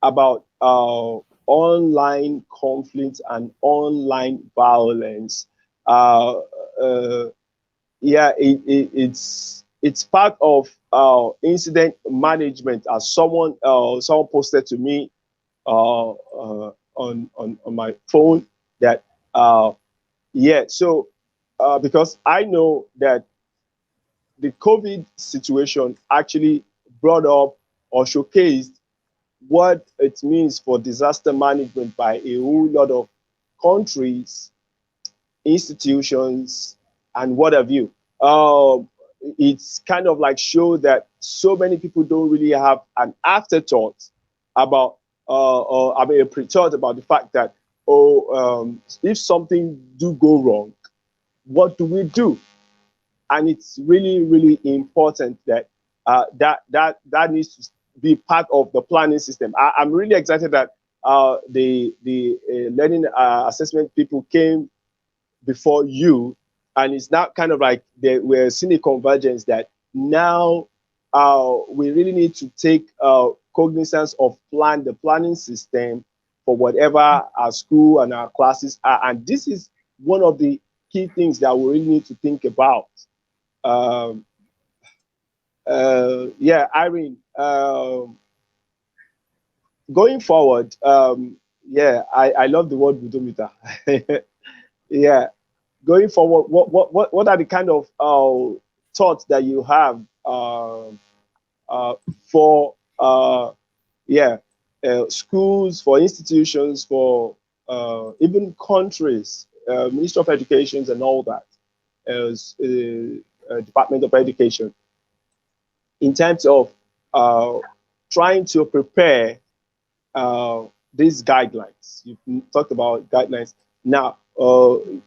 [SPEAKER 1] about online conflict and online violence. Yeah, it's part of incident management, as someone posted to me on my phone that so because I know that the COVID situation actually brought up or showcased what it means for disaster management by a whole lot of countries, institutions, and what have you. It's kind of like show that so many people don't really have an afterthought about, a pre-thought about the fact that, if something do go wrong, what do we do? And it's really, really important that that needs to be part of the planning system. I'm really excited that the learning assessment people came before you, and it's now kind of like we're seeing a convergence that now we really need to take cognizance of the planning system for whatever our school and our classes are. And this is one of the key things that we really need to think about. Irene, going forward, I love the word Modometer. Yeah, going forward, what are the kind of thoughts that you have for schools, for institutions, for even countries, Ministry of Education and all that? Department of Education in terms of trying to prepare these guidelines. You talked about guidelines. Now,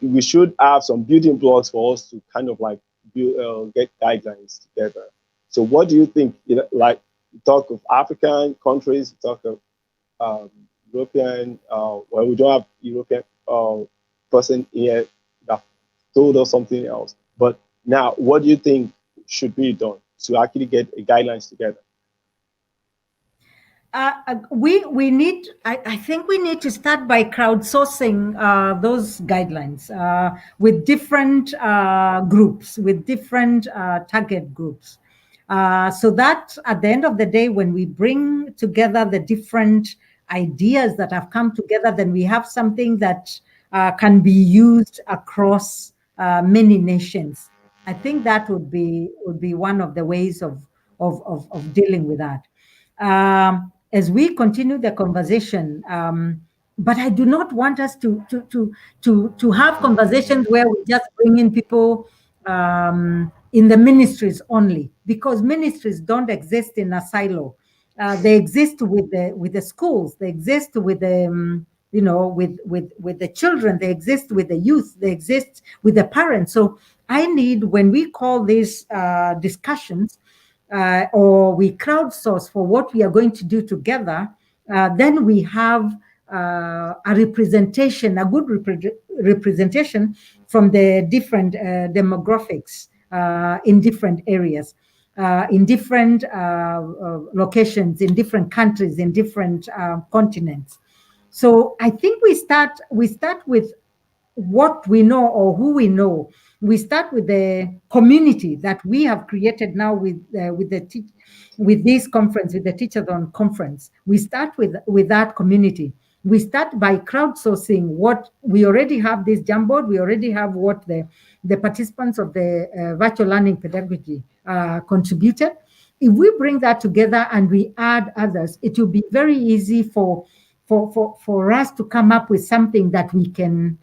[SPEAKER 1] we should have some building blocks for us to kind of like get guidelines together. So, what do you think? Like, you talk of African countries, you talk of European. Well, we don't have European person here that told us something else. But now, what do you think should be done to actually get guidelines together?
[SPEAKER 2] We need. I think we need to start by crowdsourcing those guidelines with different groups, with different target groups, so that at the end of the day, when we bring together the different ideas that have come together, then we have something that can be used across many nations. I think that would be one of the ways of dealing with that. As we continue the conversation, but I do not want us to have conversations where we just bring in people in the ministries only, because ministries don't exist in a silo. They exist with the schools. They exist with the with the children. They exist with the youth. They exist with the parents. So I need, when we call these discussions, or we crowdsource for what we are going to do together, then we have a representation, a good representation from the different demographics in different areas, in different locations, in different countries, in different continents. So I think we start with what we know or who we know. We start with the community that we have created now with this conference, with the Teachathon conference. We start with that community. We start by crowdsourcing what we already have. This Jamboard, we already have what the participants of the virtual learning pedagogy contributed. If we bring that together and we add others, it will be very easy for us to come up with something that we can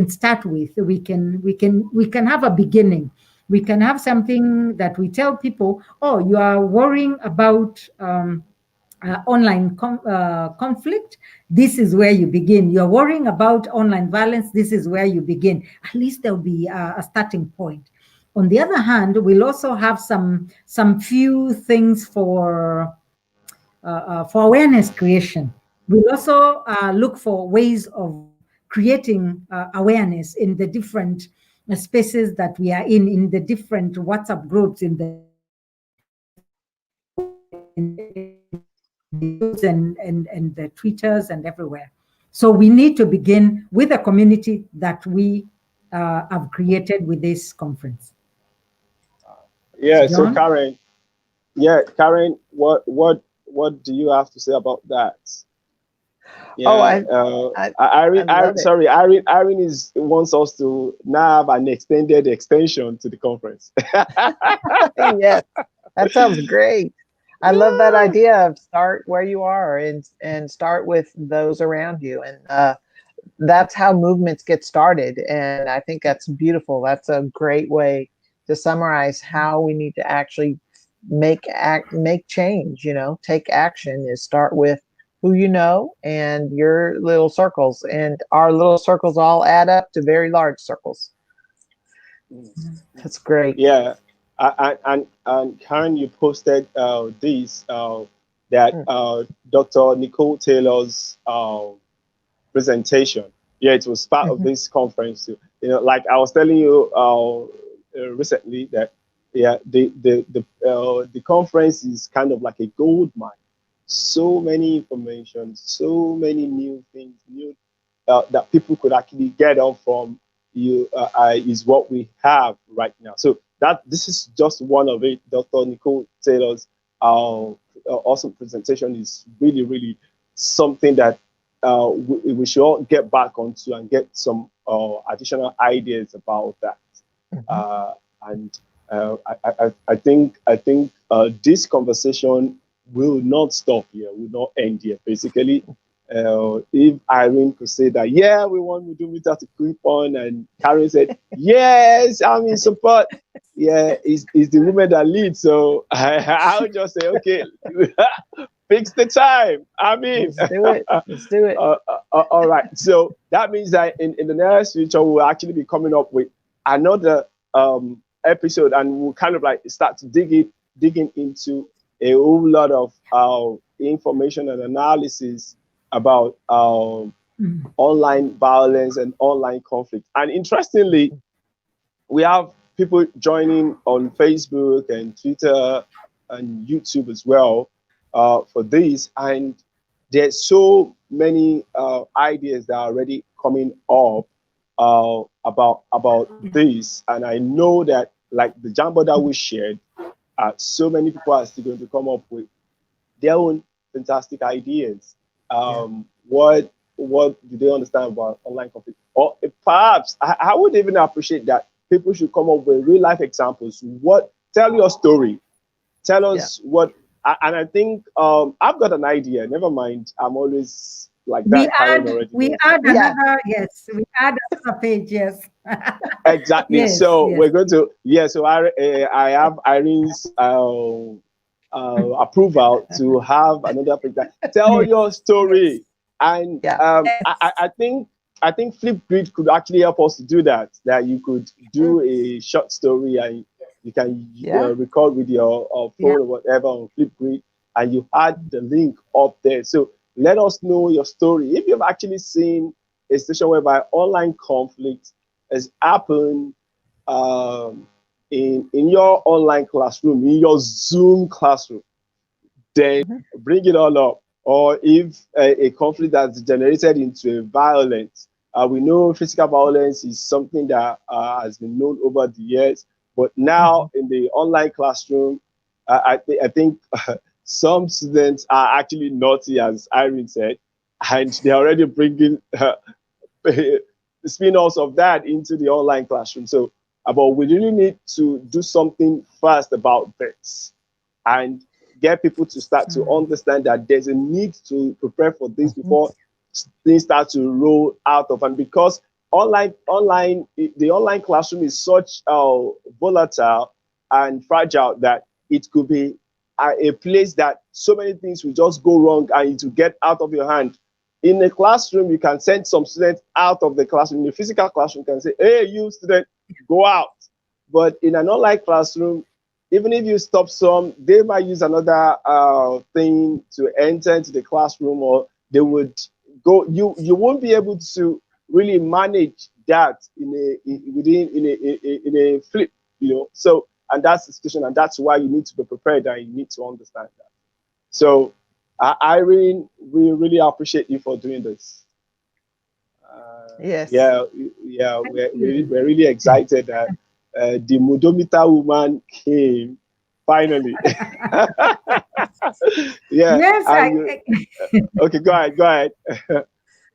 [SPEAKER 2] start with. We can have a beginning. We can have something that we tell people, oh, you are worrying about online conflict. This is where you begin. You're worrying about online violence. This is where you begin. At least there'll be a starting point. On the other hand, we'll also have some few things for awareness creation. We'll also look for ways of creating awareness in the different spaces that we are in the different WhatsApp groups, in the and the Twitters and everywhere. So we need to begin with a community that we have created with this conference.
[SPEAKER 1] Yeah.
[SPEAKER 2] John?
[SPEAKER 1] So Karen, what do you have to say about that? Yeah, Irene wants us to now have an extended extension to the conference.
[SPEAKER 3] Yes, that sounds great. I love that idea of start where you are and start with those around you. And that's how movements get started. And I think that's beautiful. That's a great way to summarize how we need to actually make change, take action, is start with who you know and your little circles. And our little circles all add up to very large circles. That's great.
[SPEAKER 1] Yeah. And Karen, you posted this that Dr. Nicole Taylor's presentation. Yeah, it was part of this conference too. Like I was telling you recently that the conference is kind of like a gold mine. So many information, so many new things, that people could actually get on from you is what we have right now. So this is just one of it. Dr. Nicole Taylor's awesome presentation is really, really something that we should all get back onto and get some additional ideas about that. And I think this conversation will not stop here, will not end here. Basically, If Irene could say that, yeah, we want Modometer to keep on, and Karen said, yes, I'm in support. Yeah, it's the woman that leads. So I would just say, okay, fix the time. I mean,
[SPEAKER 3] Let's do it. Let's do it.
[SPEAKER 1] all right. So that means that in the nearest future, we'll actually be coming up with another episode, and we'll kind of like start to digging into a whole lot of information and analysis about online violence and online conflict. And interestingly, we have people joining on Facebook and Twitter and YouTube as well for this. And there's so many ideas that are already coming up about this. And I know that, like the Jambo that we shared, so many people are still going to come up with their own fantastic ideas. What do they understand about online conflict? Or perhaps I would even appreciate that people should come up with real life examples. Tell your story. Tell us what. And I think I've got an idea. Never mind. I'm always like that.
[SPEAKER 2] We add another, yes. We add another page, yes.
[SPEAKER 1] Exactly.
[SPEAKER 2] Yes,
[SPEAKER 1] so
[SPEAKER 2] yes.
[SPEAKER 1] we're going to, So I have Irene's approval to have another page. Tell your story, and I think Flipgrid could actually help us to do that. That you could do a short story, and you can record with your phone or whatever on Flipgrid, and you add the link up there. So let us know your story. If you've actually seen a situation whereby online conflict has happened in your online classroom, in your Zoom classroom, then bring it all up. Or if a conflict that's generated into a violence, we know physical violence is something that has been known over the years, but now in the online classroom, I think some students are actually naughty, as Irene said, and they're already bringing the spin-offs of that into the online classroom. So, but we really need to do something fast about this and get people to start to understand that there's a need to prepare for this before things start to roll out of. And because the online classroom is such volatile and fragile that it could be a place that so many things will just go wrong and it will get out of your hand. In a classroom, you can send some students out of the classroom. In a physical classroom, you can say, hey, you student, go out. But in an online classroom, even if you stop some, they might use another thing to enter into the classroom, or they would go. You won't be able to really manage that in a flip, So, and that's the situation, and that's why you need to be prepared and you need to understand that. So, Irene, we really appreciate you for doing this.
[SPEAKER 3] Yes.
[SPEAKER 1] We're really excited that the Modometer woman came finally.
[SPEAKER 2] Yes.
[SPEAKER 1] Okay, go ahead.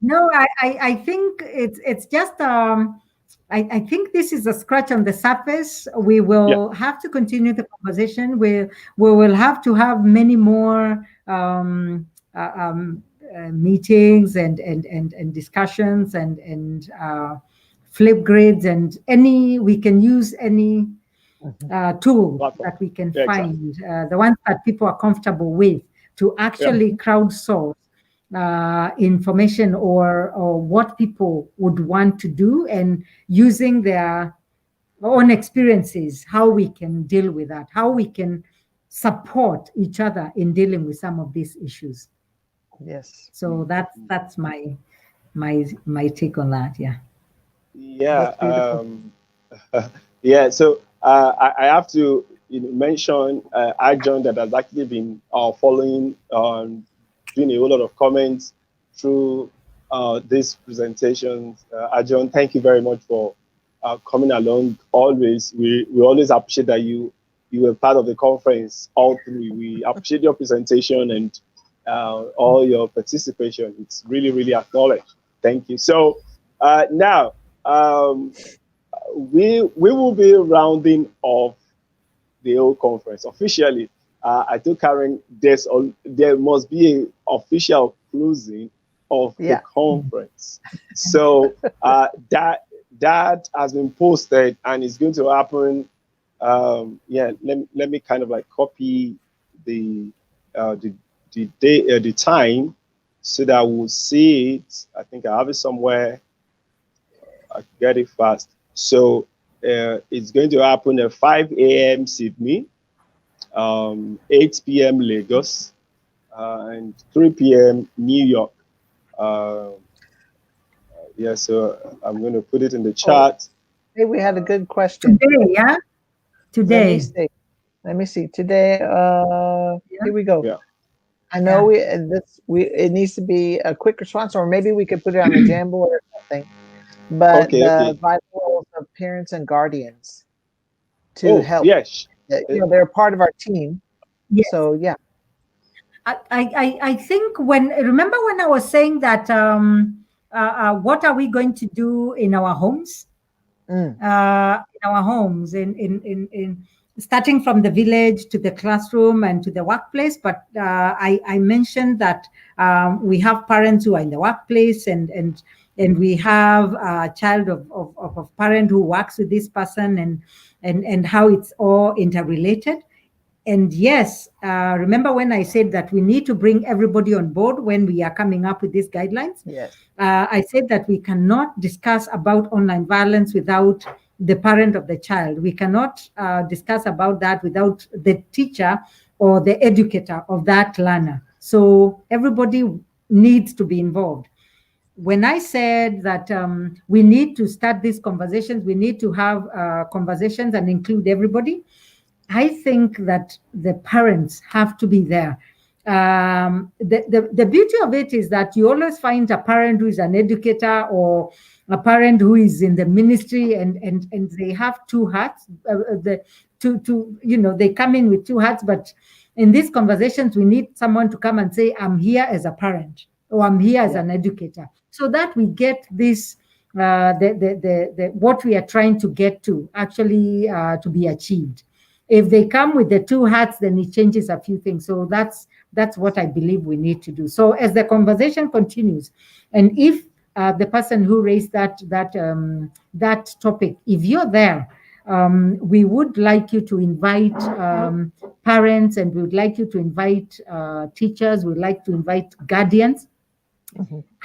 [SPEAKER 2] No, I think it's just I think this is a scratch on the surface. We will have to continue the conversation. We will have to have many more meetings and discussions and flip grids, and we can use any tool that we can find, the ones that people are comfortable with, to actually crowdsource information or what people would want to do, and using their own experiences, how we can deal with that, how we can support each other in dealing with some of these issues.
[SPEAKER 3] Yes.
[SPEAKER 2] So that's my take on that.
[SPEAKER 1] So I have to mention Arjun, that has actually been following, doing a whole lot of comments through these presentations. Arjun, thank you very much for coming along. Always, we always appreciate that you were part of the conference all through. We appreciate your presentation and all your participation. It's really, really acknowledged. Thank you. So now we will be rounding off the whole conference officially. I told Karen there must be an official closing, of the
[SPEAKER 3] Yeah.
[SPEAKER 1] conference. So that has been posted and it's going to happen. Let me kind of like copy the day, the time, so that we'll see it. I think I have it somewhere. I can get it fast. So it's going to happen at 5 a.m. Sydney, 8 p.m. Lagos, and 3 p.m. New York. So I'm going to put it in the chat.
[SPEAKER 3] Hey, we had a good question.
[SPEAKER 2] Today, yeah? Today.
[SPEAKER 3] Let me see. Today, here we go.
[SPEAKER 1] Yeah.
[SPEAKER 3] I know it needs to be a quick response, or maybe we could put it on the Jamboard or something. But the vital roles of parents and guardians to help.
[SPEAKER 1] Yes.
[SPEAKER 3] They're part of our team.
[SPEAKER 2] Yes.
[SPEAKER 3] So yeah.
[SPEAKER 2] I think remember when I was saying that what are we going to do in our homes? In our homes, in starting from the village to the classroom and to the workplace. But I mentioned that we have parents who are in the workplace, and we have a child of a parent who works with this person, and how it's all interrelated. And yes, remember when I said that we need to bring everybody on board when we are coming up with these guidelines?
[SPEAKER 3] Yes.
[SPEAKER 2] I said that we cannot discuss about online violence without the parent of the child. We cannot discuss about that without the teacher or the educator of that learner. So everybody needs to be involved. When I said that we need to start these conversations, we need to have conversations and include everybody, I think that the parents have to be there. The beauty of it is that you always find a parent who is an educator or a parent who is in the ministry, and they have two hats. They come in with two hats. But in these conversations, we need someone to come and say, "I'm here as a parent," or "I'm here as an educator," so that we get this. What we are trying to get to actually to be achieved. If they come with the two hats, then it changes a few things. So that's what I believe we need to do. So as the conversation continues, and if the person who raised that topic, if you're there, we would like you to invite parents, and we would like you to invite teachers. We'd like to invite guardians.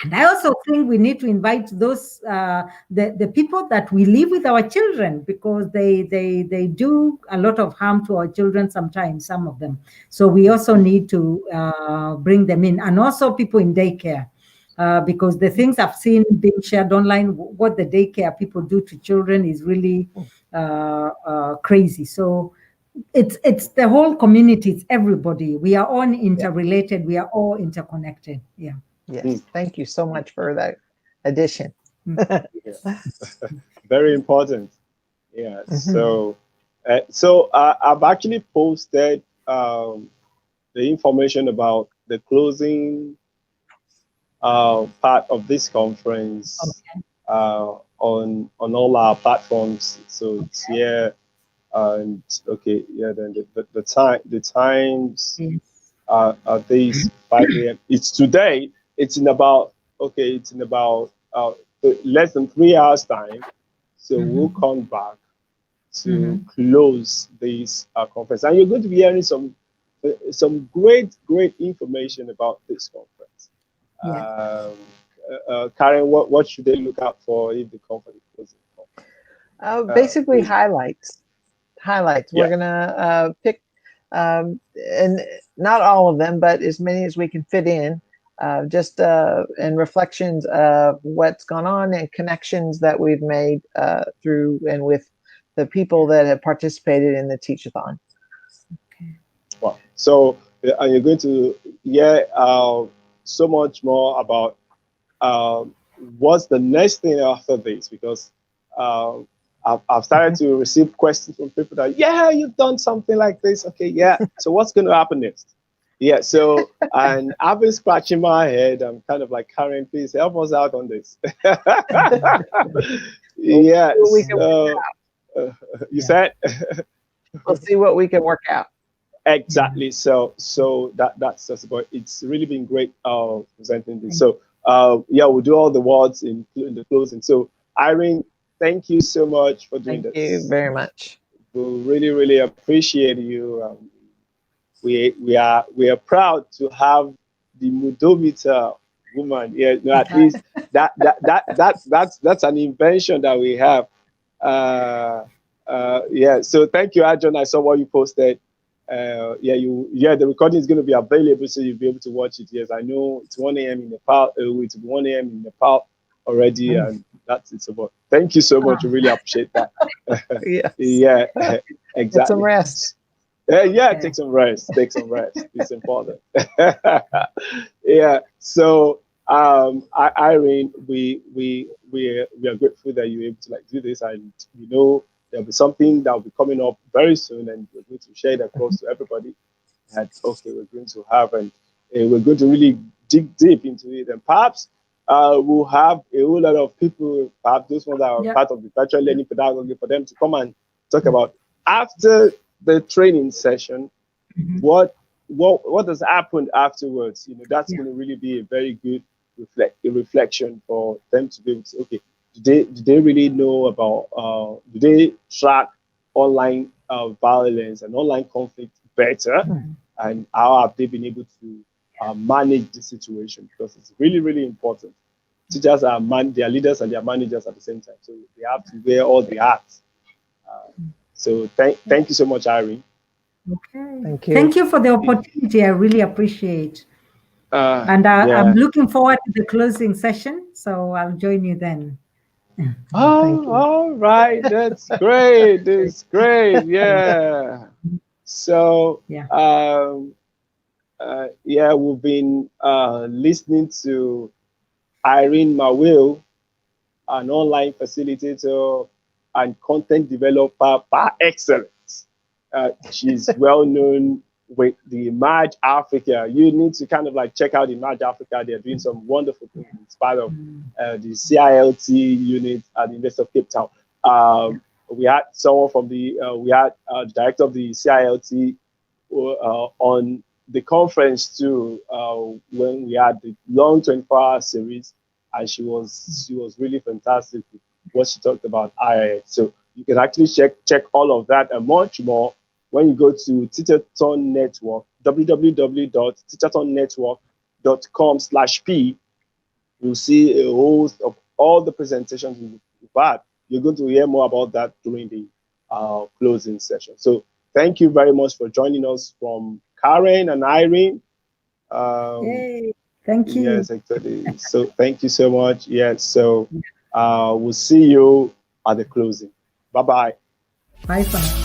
[SPEAKER 2] And I also think we need to invite those the people that we live with our children, because they do a lot of harm to our children sometimes, some of them. So we also need to bring them in, and also people in daycare, because the things I've seen being shared online, what the daycare people do to children is really crazy. So it's the whole community, it's everybody. We are all interrelated. We are all interconnected. Yeah.
[SPEAKER 3] Yes, thank you so much for that addition.
[SPEAKER 1] Very important. Yeah. So I've actually posted the information about the closing part of this conference on all our platforms. So it's here, and then the times are these 5 a.m. It's today. It's in about less than 3 hours time. So we'll come back to close this conference, and you're going to be hearing some great information about this conference. Karen, what should they look out for if the conference closes?
[SPEAKER 3] Basically, highlights. We're gonna pick, and not all of them, but as many as we can fit in. And reflections of what's gone on and connections that we've made through and with the people that have participated in the Teach-a-thon.
[SPEAKER 1] Wow. So you're going to hear so much more about what's the next thing after this, because I've started to receive questions from people that, you've done something like this. Okay, yeah. So what's going to happen next? Yeah, so, and I've been scratching my head. I'm kind of like, Karen, please help us out on this. Yeah, you said?
[SPEAKER 3] We'll see what we can work out.
[SPEAKER 1] Exactly. So that's just about, it's really been great presenting this. So yeah, we'll do all the words in the closing. So Irene, thank you so much for doing
[SPEAKER 3] Thank
[SPEAKER 1] this.
[SPEAKER 3] you very much.
[SPEAKER 1] We really, really appreciate you. We are proud to have the Modometer woman. Yeah, no, at least that's an invention that we have. Yeah. So thank you, Adjon. I saw what you posted. Yeah, the recording is going to be available, so you'll be able to watch it. Yes, I know it's 1 a.m. in Nepal. It's 1 a.m. in Nepal already, and that's it. So, thank you so much. We really appreciate that.
[SPEAKER 3] Yes.
[SPEAKER 1] Yeah, exactly.
[SPEAKER 3] Get some rest.
[SPEAKER 1] Yeah,
[SPEAKER 2] Okay.
[SPEAKER 1] take some rest. Take some rest. It's important. Yeah. So, Irene, we are grateful that you're able to like do this, and we know there'll be something that will be coming up very soon, and we're going to share it across to everybody. That okay, we're going to have, and we're going to really dig deep into it, and perhaps we'll have a whole lot of people, perhaps those ones that are
[SPEAKER 2] Yeah.
[SPEAKER 1] part of the virtual learning pedagogy, for them to come and talk about after the training session, what has happened afterwards. You know, that's
[SPEAKER 2] Yeah.
[SPEAKER 1] going to really be a very good reflection for them to be able to say, okay, do they really know about do they track online violence and online conflict better, and how have they been able to manage the situation, because it's really, really important. Teachers are they are leaders and they are managers at the same time, so they have to wear all the hats. So thank you so much, Irene.
[SPEAKER 2] Okay.
[SPEAKER 3] Thank you.
[SPEAKER 2] Thank you for the opportunity. I really appreciate. And
[SPEAKER 1] Yeah.
[SPEAKER 2] I'm looking forward to the closing session. So I'll join you then.
[SPEAKER 3] Thank you.
[SPEAKER 1] All right. That's great. That's great. Yeah. So,
[SPEAKER 2] Yeah.
[SPEAKER 1] yeah, we've been listening to Irene Maweu, an online facilitator and content developer par excellence. She's well known with the Emerge Africa. You need to kind of like check out Emerge Africa. They're doing some wonderful things. It's part of the CILT unit at the University of Cape Town. We had someone from the the director of the CILT on the conference too, when we had the long 24-hour series, and she was really fantastic with what she talked about IIS. So you can actually check all of that and much more when you go to Teacherton Network, www.teachertonnetwork.com/p. You'll see a host of all the presentations we've had. You're going to hear more about that during the closing session. So thank you very much for joining us from Karen and Irene.
[SPEAKER 2] Yay. Thank you.
[SPEAKER 1] Yes, exactly. So thank you so much. Yes, so we'll see you at the closing. Bye-bye.
[SPEAKER 2] Bye for now.